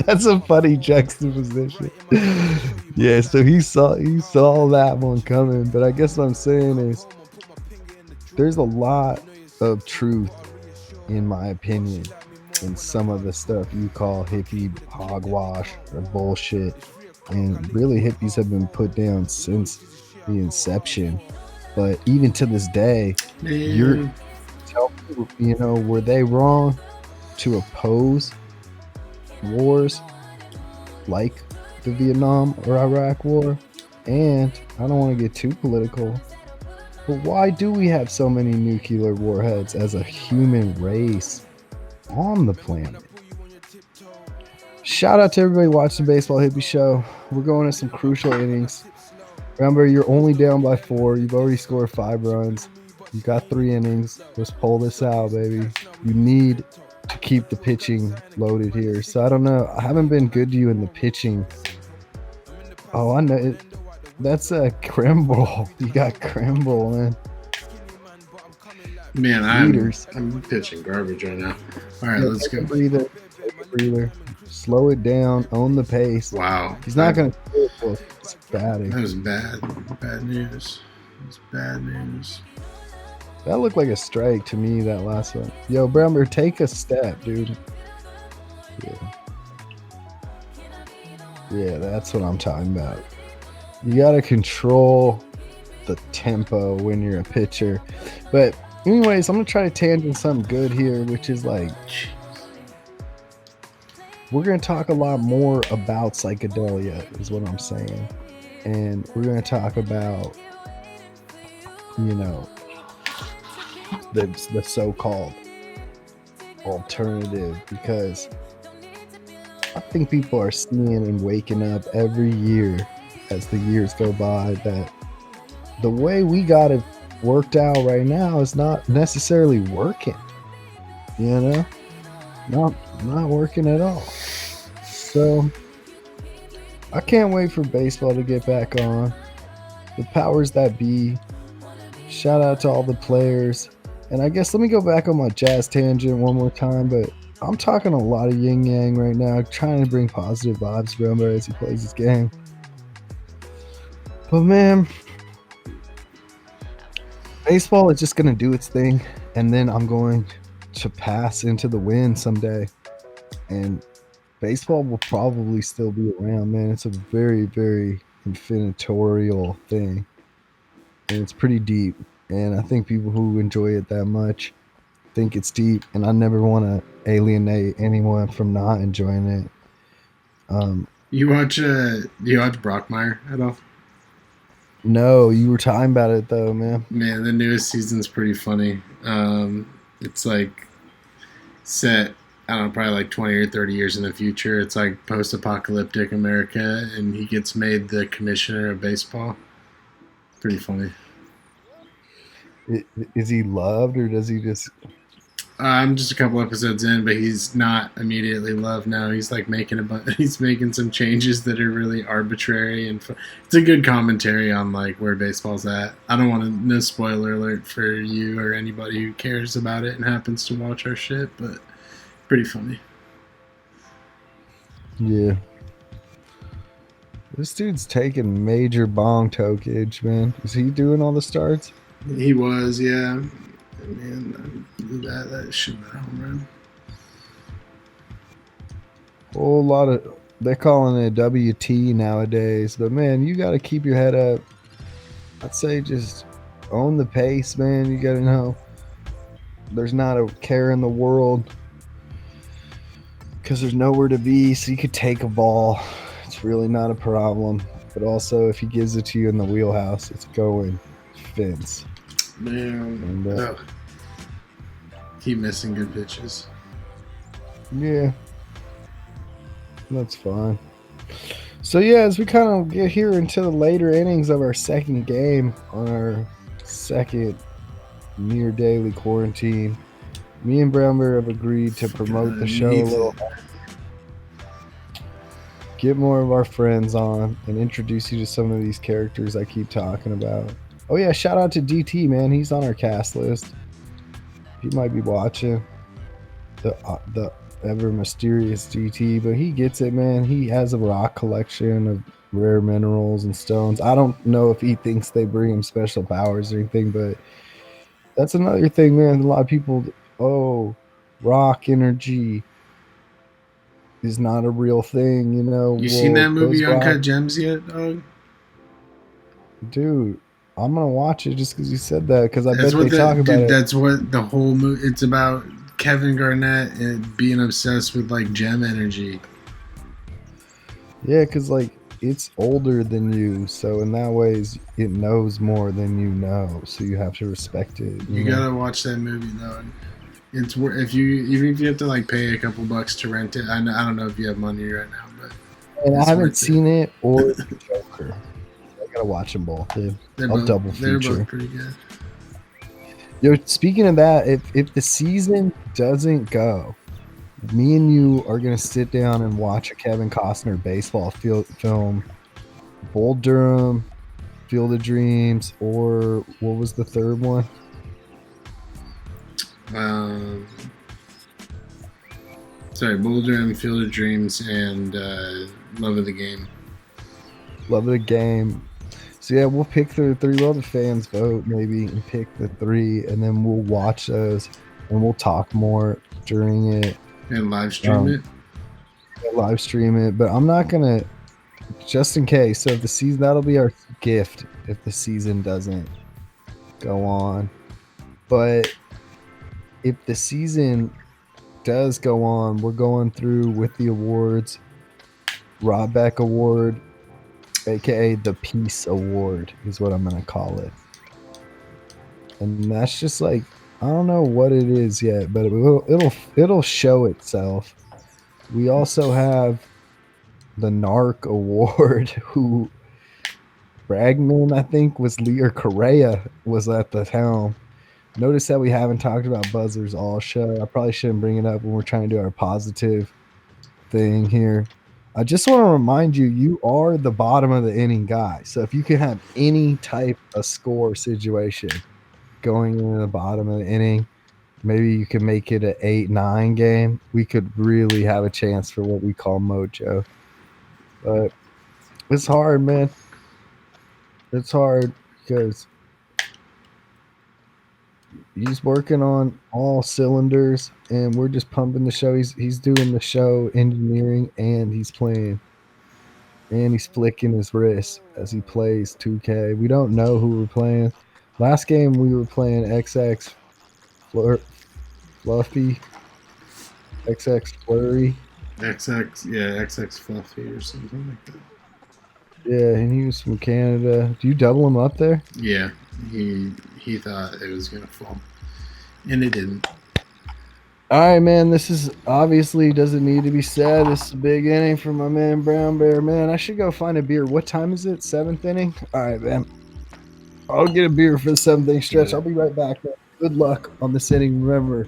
That's a funny juxtaposition. Yeah, so he saw that one coming. But I guess what I'm saying is, there's a lot of truth, in my opinion, in some of the stuff you call hippie hogwash or bullshit. And really, hippies have been put down since the inception. But even to this day, were they wrong to oppose wars like the Vietnam or Iraq War? And I don't want to get too political, but why do we have so many nuclear warheads as a human race on the planet? Shout out to everybody watching the Baseball Hippie Show. We're going to some crucial innings. Remember, you're only down by 4. You've already scored 5 runs. You got 3 innings. Let's pull this out, baby. You need to keep the pitching loaded here. So I don't know. I haven't been good to you in the pitching. Oh, I know it. That's a Krimble. You got Krimble, man. Man, I'm pitching garbage right now. All right, let's go. Take a breather. Slow it down. Own the pace. Wow. He's not going to do it for us. It's batting. That was bad. Bad news. It's bad news. That looked like a strike to me, that last one. Yo, Brummer, take a step, dude. Yeah, that's what I'm talking about. You got to control the tempo when you're a pitcher. But anyways, I'm going to try to tangent something good here, which is like, we're going to talk a lot more about psychedelia, is what I'm saying. And we're going to talk about, the so-called alternative, because I think people are seeing and waking up every year as the years go by that the way we got it worked out right now is not necessarily working. Not working at all. So I can't wait for baseball to get back on. The powers that be, shout out to all the players. And I guess let me go back on my Jazz tangent one more time, but I'm talking a lot of yin yang right now, trying to bring positive vibes to Brumbo as he plays his game. But man, baseball is just going to do its thing, and then I'm going to pass into the wind someday. And baseball will probably still be around, man. It's a very, very infinitorial thing, and it's pretty deep. And I think people who enjoy it that much think it's deep, and I never want to alienate anyone from not enjoying it. You watch Brockmire at all? No, you were talking about it though, man. Man, the newest season's pretty funny. It's like set, I don't know, probably like 20 or 30 years in the future. It's like post-apocalyptic America, and he gets made the commissioner of baseball. Pretty funny. Is he loved, or does he just? I'm just a couple episodes in, but he's not immediately loved now. He's like he's making some changes that are really arbitrary, and it's a good commentary on like where baseball's at. I don't want to, no spoiler alert for you or anybody who cares about it and happens to watch our shit, but pretty funny. Yeah. This dude's taking major bong tokage, man. Is he doing all the starts? He was, yeah. Man, that should have been a home run. Whole lot of, they're calling it WT nowadays, but man, you got to keep your head up. I'd say just own the pace, man. You got to know there's not a care in the world because there's nowhere to be, so you could take a ball. It's really not a problem. But also, if he gives it to you in the wheelhouse, it's going fence. Man, and, keep missing good pitches. Yeah, that's fine. So yeah, as we kind of get here into the later innings of our second game on our second near daily quarantine, me and Brownberg have agreed to promote the show a little, get more of our friends on, and introduce you to some of these characters I keep talking about. Oh yeah, shout out to DT, man. He's on our cast list. He might be watching the ever mysterious DT, but he gets it, man. He has a rock collection of rare minerals and stones. I don't know if he thinks they bring him special powers or anything, but that's another thing, man. A lot of people, rock energy is not a real thing, you know. You seen that movie Uncut Gems yet, dog? Dude, I'm gonna watch it just because you said that, because I bet they talk about it. That's what the whole movie. It's about Kevin Garnett and being obsessed with like gem energy. Yeah, because like it's older than you, so in that ways it knows more than you know, so you have to respect it. You gotta watch that movie, dog. It's even if you have to like pay a couple bucks to rent it. I don't know if you have money right now, but and I haven't seen it or Joker. I gotta watch them both, dude. I'll double feature. They're both pretty good. Yo, speaking of that, if the season doesn't go, me and you are gonna sit down and watch a Kevin Costner baseball film, Bull Durham, Field of Dreams, or what was the third one? Bull Durham, Field of Dreams, and Love of the Game. Love of the Game. So yeah, we'll pick the three. Well, the fans vote maybe and pick the three, and then we'll watch those, and we'll talk more during it and live stream it. Live stream it, but I'm not gonna, just in case. So if the season, that'll be our gift if the season doesn't go on. But if the season does go on, we're going through with the awards. Rob Beck Award, aka the Peace Award, is what I'm gonna call it. And that's just like, I don't know what it is yet, but it'll show itself. We also have the Narc Award, who Bragman, I think, was or Correa was at the helm. Notice that we haven't talked about buzzers all show. I probably shouldn't bring it up when we're trying to do our positive thing here. I just want to remind you, you are the bottom of the inning guy. So if you can have any type of score situation going in the bottom of the inning, Maybe you can make it an 8-9 game. We could really have a chance for what we call mojo. But it's hard, man. It's hard because he's working on all cylinders, and we're just pumping the show. He's doing the show engineering, and he's playing, and he's flicking his wrist as he plays 2K. We don't know who we're playing. Last game we were playing Fluffy, XX Flurry. XX Fluffy or something like that. Yeah, and he was from Canada. Do you double him up there? Yeah, he thought it was gonna fall, and it didn't. All right, man. This is obviously doesn't need to be said. This is a big inning for my man Brown Bear. Man, I should go find a beer. What time is it? 7th inning. All right, man. I'll get a beer for the 7th inning stretch. Yeah. I'll be right back. Man. Good luck on this inning. Remember,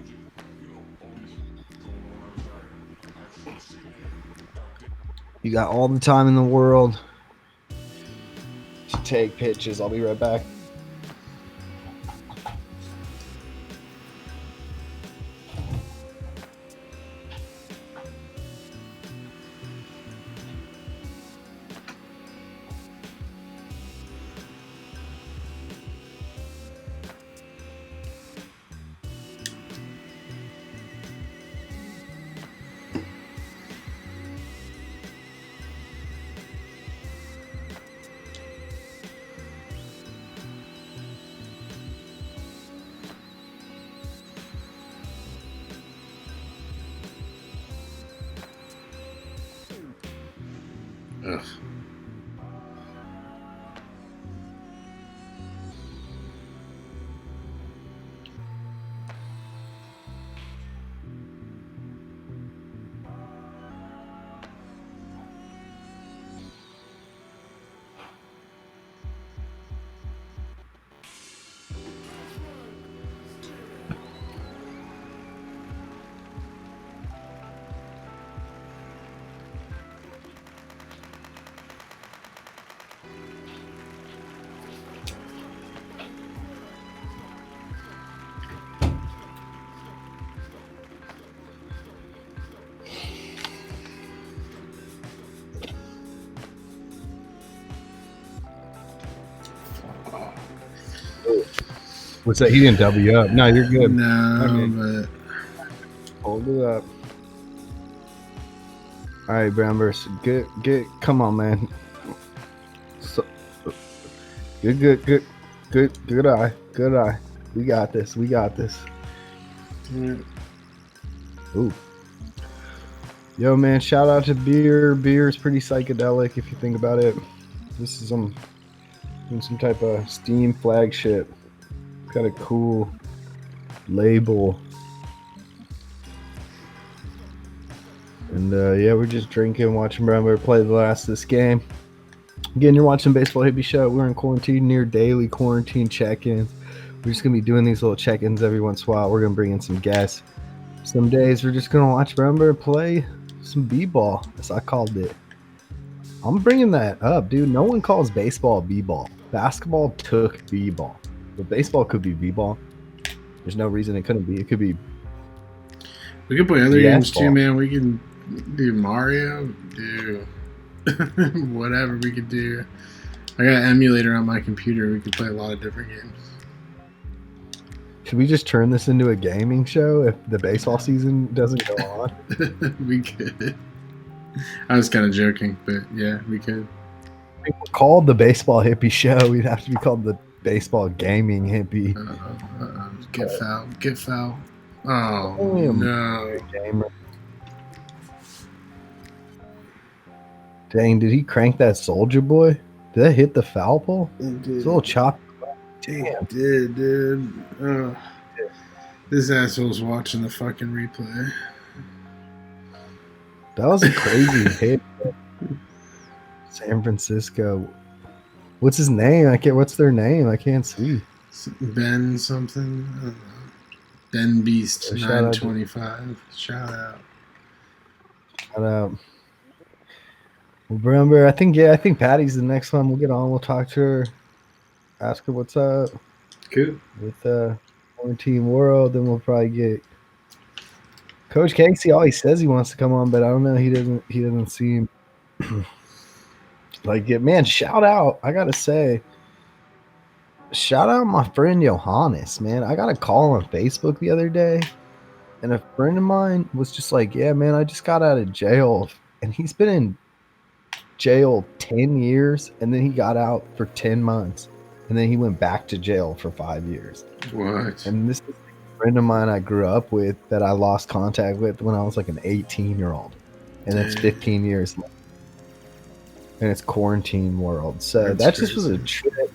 you got all the time in the world to take pitches. I'll be right back. Ugh. What's that? He didn't double you up. No, you're good. No, Okay. but Hold it up. All right, Brown Bears. Get. Come on, man. So, good eye. Good eye. We got this. We got this. yeah. Ooh. Yo, man, shout out to beer. Beer is pretty psychedelic if you think about it. This is some type of Steam flagship. It's got a cool label. And yeah, we're just drinking, watching Brown Bear play the last of this game. Again, you're watching Baseball Hippie Show. We're in quarantine, near daily quarantine check-ins. We're just going to be doing these little check-ins every once in a while. We're going to bring in some guests. Some days we're just going to watch Brown Bear play some b-ball, as I called it. I'm bringing that up, dude. No one calls baseball b-ball. Basketball took b-ball. But baseball could be b-ball. There's no reason it couldn't be. It could be. We can play other Yeah, games too, ball. man. We can do Mario, do whatever we could do. I got an emulator on my computer. We can play a lot of different games. Should we just turn this into a gaming show if the baseball season doesn't go on? We could. I was kind of joking, but yeah, we could. If we're called the Baseball Hippie Show, we'd have to be called the Baseball Gaming Hippie. Get foul. Get foul. Oh, Damn. no. Gamer. Dang, did he crank that Soldier Boy? Did that hit the foul pole? It's a little choppy. Damn. Did, dude. This asshole's watching the fucking replay. That was a crazy hit. San Francisco. What's his name? What's their name? I can't see. Ben something. I don't know. Ben Beast Shout out 925. Shout out. Shout out. Well, Brown Bear, I think Patty's the next one. We'll get on. We'll talk to her. Ask her what's up Cool. with Quarantine World. Then we'll probably get Coach Casey. Always says he wants to come on, but I don't know. He doesn't. He doesn't seem like it. Man, shout out! I gotta say, shout out my friend Johannes. Man, I got a call on Facebook the other day, and a friend of mine was just like, "Yeah, man, I just got out of jail, and he's been in jail 10 years, and then he got out for 10 months, and then he went back to jail for 5 years." What? And this is a friend of mine I grew up with that I lost contact with when I was like an 18-year-old, and that's 15 years later. And it's quarantine world. So that just was a trip.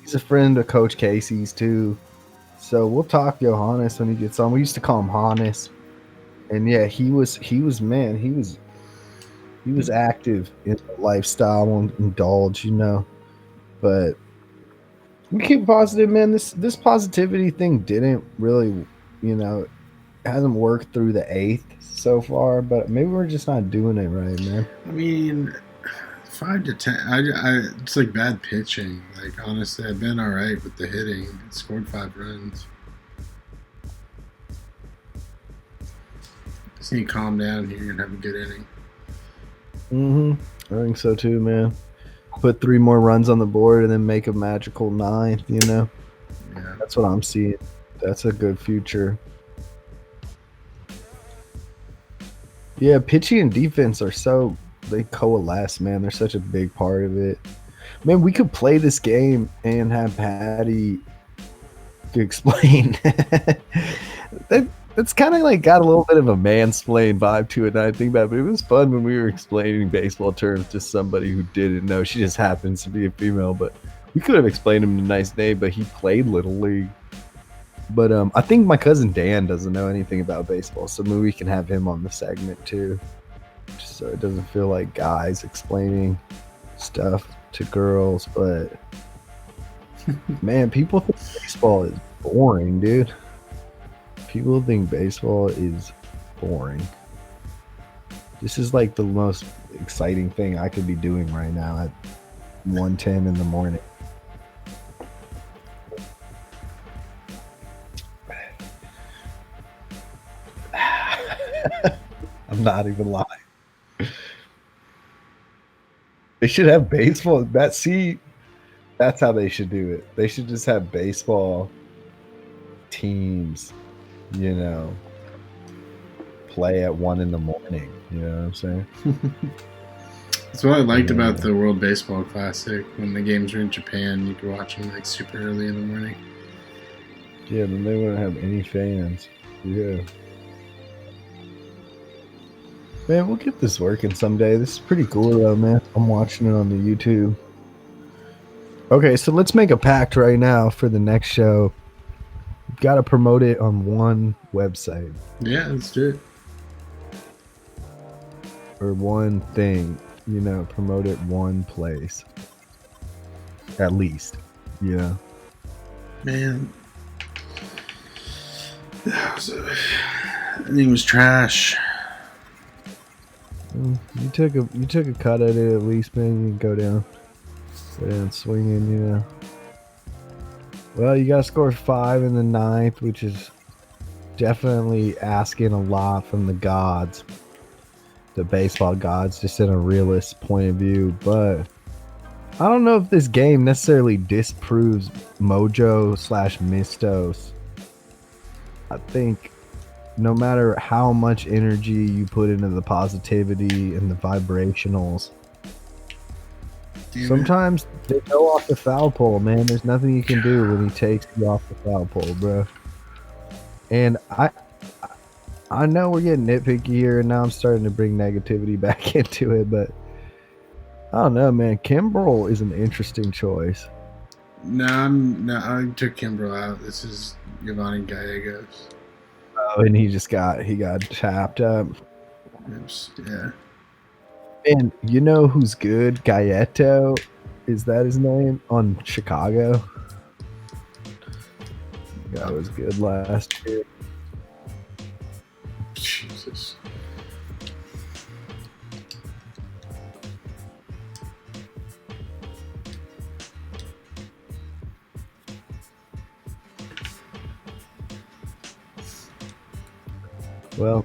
He's a friend of Coach Casey's too. So we'll talk Johannes when he gets on. We used to call him Hannes. And yeah, he was active in the lifestyle, won't indulge, But we keep positive, man. This positivity thing didn't really, hasn't worked through the 8th so far, but maybe we're just not doing it right, man. I mean, 5 to 10. It's like bad pitching. Like, honestly, I've been all right with the hitting. I scored 5 runs. Just need to calm down here and have a good inning. I think so too, man. Put 3 more runs on the board and then make a magical 9th, Yeah. That's what I'm seeing. That's a good future. Yeah, pitching and defense they coalesce, man. They're such a big part of it. Man, we could play this game and have Patty explain. That's kind of like got a little bit of a mansplain vibe to it. And I think about it, but it was fun when we were explaining baseball terms to somebody who didn't know. She just happens to be a female, but we could have explained him in a nice name. But he played Little League. But I think my cousin Dan doesn't know anything about baseball, so maybe we can have him on the segment too, just so it doesn't feel like guys explaining stuff to girls. But man, people think baseball is boring, dude. People think baseball is boring. This is like the most exciting thing I could be doing right now at 1:10 in the morning. I'm not even lying. They should have baseball. That's how they should do it. They should just have baseball teams, play at 1 in the morning. You know what I'm saying? That's what I liked about the World Baseball Classic. When the games were in Japan, you could watch them like super early in the morning. Yeah, then they wouldn't have any fans. Yeah. Man, we'll get this working someday. This is pretty cool though, man. I'm watching it on the YouTube. Okay, so let's make a pact right now for the next show. We've got to promote it on one website. Yeah, let's do it. Or one thing, promote it one place. At least, Man. I think it was trash. You took a cut at it at least, man. You can go down swinging, Well, you got to score 5 in the 9th, which is definitely asking a lot from the gods, the baseball gods, just in a realist point of view. But I don't know if this game necessarily disproves Mojo/Mistos. I think no matter how much energy you put into the positivity and the vibrationals, sometimes they go off the foul pole, man. There's nothing you can do when he takes you off the foul pole, bro. And I know we're getting nitpicky here, and now I'm starting to bring negativity back into it, but I don't know, man. Kimbrel is an interesting choice. No, I took Kimbrel out. This is Giovanni Gallegos. Oh, and he got tapped up. Yeah. And you know who's good? Galleto. Is that his name? On Chicago. That was good last year. Jesus. Well,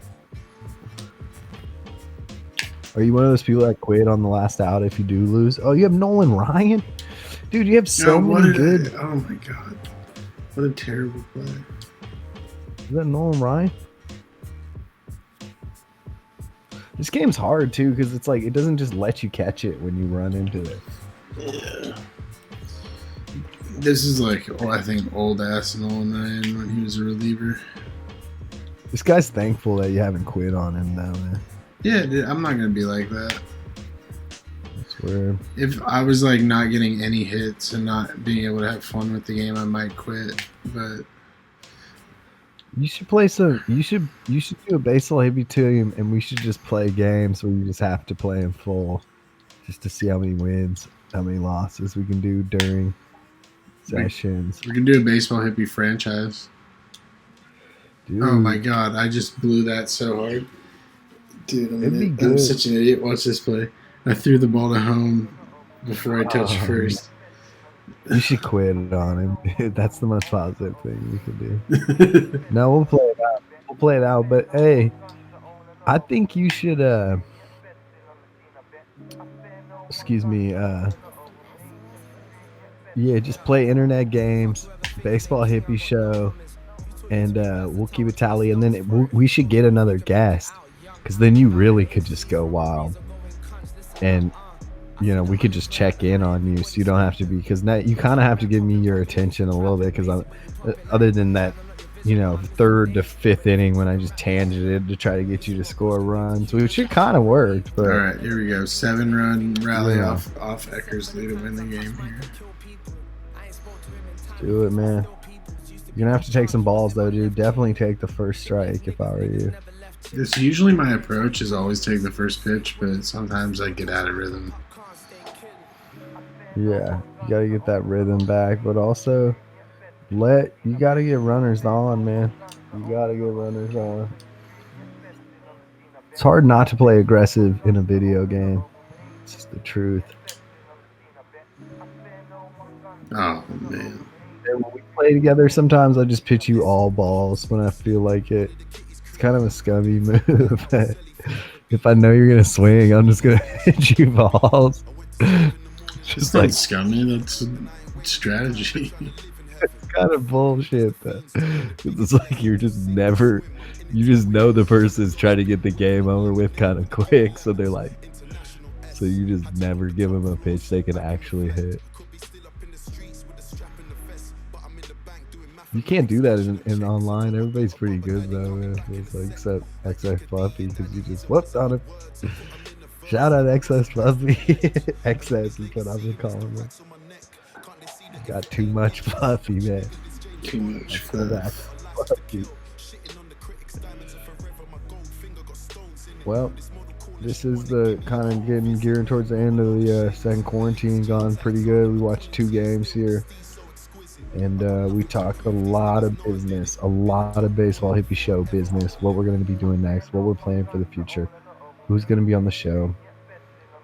are you one of those people that quit on the last out if you do lose? Oh, you have Nolan Ryan? Dude, you have so many good. Oh my god. What a terrible play. Is that Nolan Ryan? This game's hard too because it's like it doesn't just let you catch it when you run into it. Yeah. This is like, I think, old ass Nolan Ryan when he was a reliever. This guy's thankful that you haven't quit on him now, man. Yeah, dude, I'm not gonna be like that. That's weird. If I was like not getting any hits and not being able to have fun with the game, I might quit. But you should play some. You should do a baseball hippie team, and we should just play games where you just have to play in full, just to see how many wins, how many losses we can do during sessions. We can do a baseball hippie franchise. Dude. Oh my god, I just blew that so hard. Dude, I'm such an idiot. Watch this play. I threw the ball to home before I touched first. You should quit on him. That's the most positive thing you can do. No, we'll play it out. We'll play it out. But hey, I think you should excuse me, yeah, just play internet games, baseball hippie show, and we'll keep a tally, and then we should get another guest, because then you really could just go wild, and we could just check in on you, so you don't have to be, because now you kind of have to give me your attention a little bit, because other than that, third to fifth inning when I just tangented to try to get you to score runs, which it kind of worked. But all right, here we go, 7-run rally off Eckersley to win the game here. Do it, man. You're gonna have to take some balls though, dude. Definitely take the first strike if I were you. It's usually my approach is always take the first pitch, but sometimes I get out of rhythm. Yeah, you gotta get that rhythm back, but also you gotta get runners on, man. You gotta get runners on. It's hard not to play aggressive in a video game. It's just the truth. Oh man. And when we play together, sometimes I just pitch you all balls when I feel like it. It's kind of a scummy move. If I know you're gonna swing, I'm just gonna hit you balls. Just like scummy. That's a strategy. It's kind of bullshit though. It's like you just know the person's trying to get the game over with kind of quick, so you just never give them a pitch they can actually hit. You can't do that in online. Everybody's pretty good though. It's like except XS Fluffy, because you just whooped on it. Shout out XS Fluffy. XS is what I've been calling him. Got too much Fluffy, man. Too much Fluffy. Well, this is the kind of getting gearing towards the end of the second quarantine. Gone pretty good. We watched 2 games here. And we talk a lot of business, a lot of baseball hippie show business, what we're going to be doing next, what we're planning for the future, who's going to be on the show,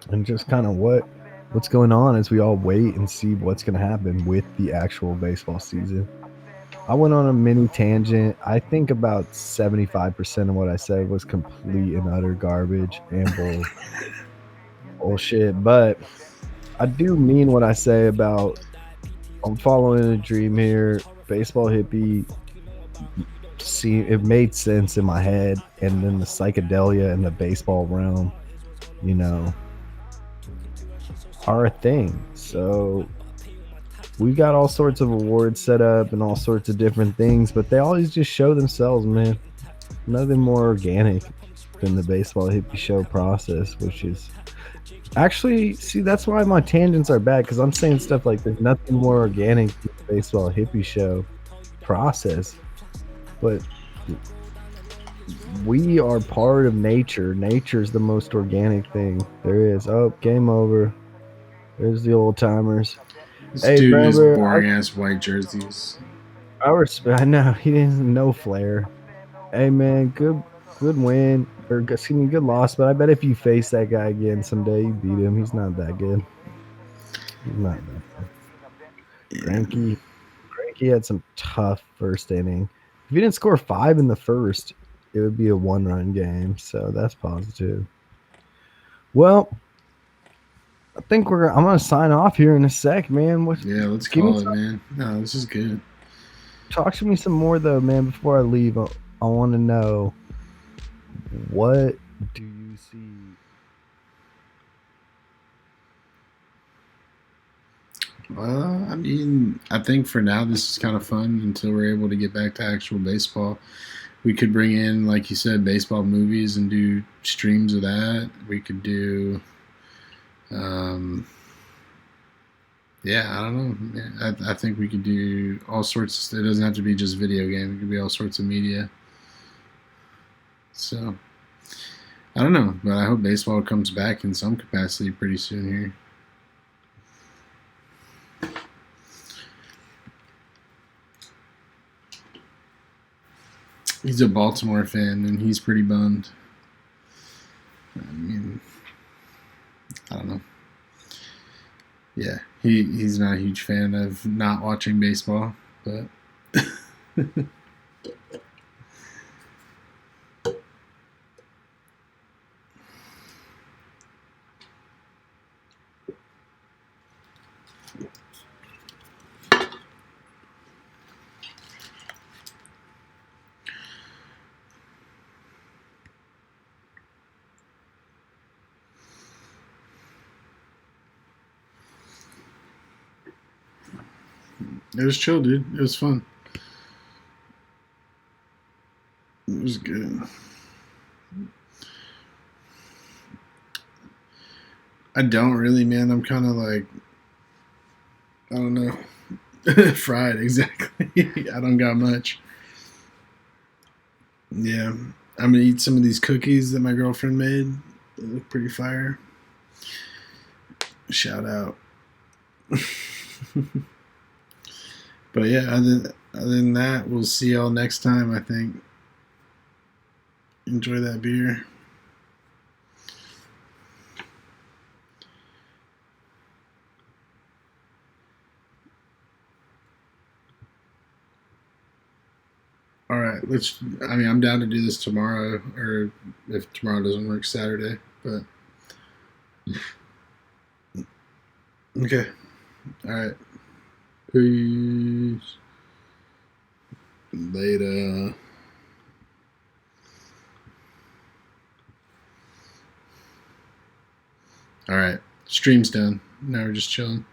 and just kind of what's going on as we all wait and see what's going to happen with the actual baseball season. I went on a mini tangent. I think about 75% of what I said was complete and utter garbage and bullshit, but I do mean what I say about I'm following a dream here. Baseball hippie. See, it made sense in my head, and then the psychedelia and the baseball realm, are a thing. So we got all sorts of awards set up and all sorts of different things, but they always just show themselves, man. Nothing more organic than the baseball hippie show process, which is. Actually, see, that's why my tangents are bad, because I'm saying stuff like there's nothing more organic than the baseball hippie show process. But we are part of nature. Nature's the most organic thing there is. Oh, game over. There's the old timers. This dude is boring ass white jerseys. I know, he didn't no flair. Hey man, good win. Or excuse me, good loss, but I bet if you face that guy again someday, you beat him. He's not that good. He's not that good. Granky had some tough first inning. If he didn't score 5 in the first, it would be a 1-run game, so that's positive. Well, I think I'm gonna sign off here in a sec, man. Yeah, let's Give me call it, man. No, this is good. talk to me some more though, man. Before I leave, I want to know, what do you see? I mean, I think for now this is kind of fun until we're able to get back to actual baseball. We could bring in, like you said, baseball movies and do streams of that. We could do, yeah, I don't know. Yeah, I think we could do all sorts. It doesn't have to be just video game. It could be all sorts of media. So I don't know, but I hope baseball comes back in some capacity pretty soon here. He's a Baltimore fan, and he's pretty bummed. I mean, I don't know. Yeah, he's not a huge fan of not watching baseball, but it was chill, dude. It was fun. It was good. I don't really, man. I'm kind of like, I don't know. Fried, exactly. I don't got much. Yeah. I'm going to eat some of these cookies that my girlfriend made. They look pretty fire. Shout out. But yeah, other than that, we'll see y'all next time, I think. Enjoy that beer. All right, I'm down to do this tomorrow, or if tomorrow doesn't work, Saturday. But okay, all right. Peace. Later. All right, stream's done. Now we're just chilling.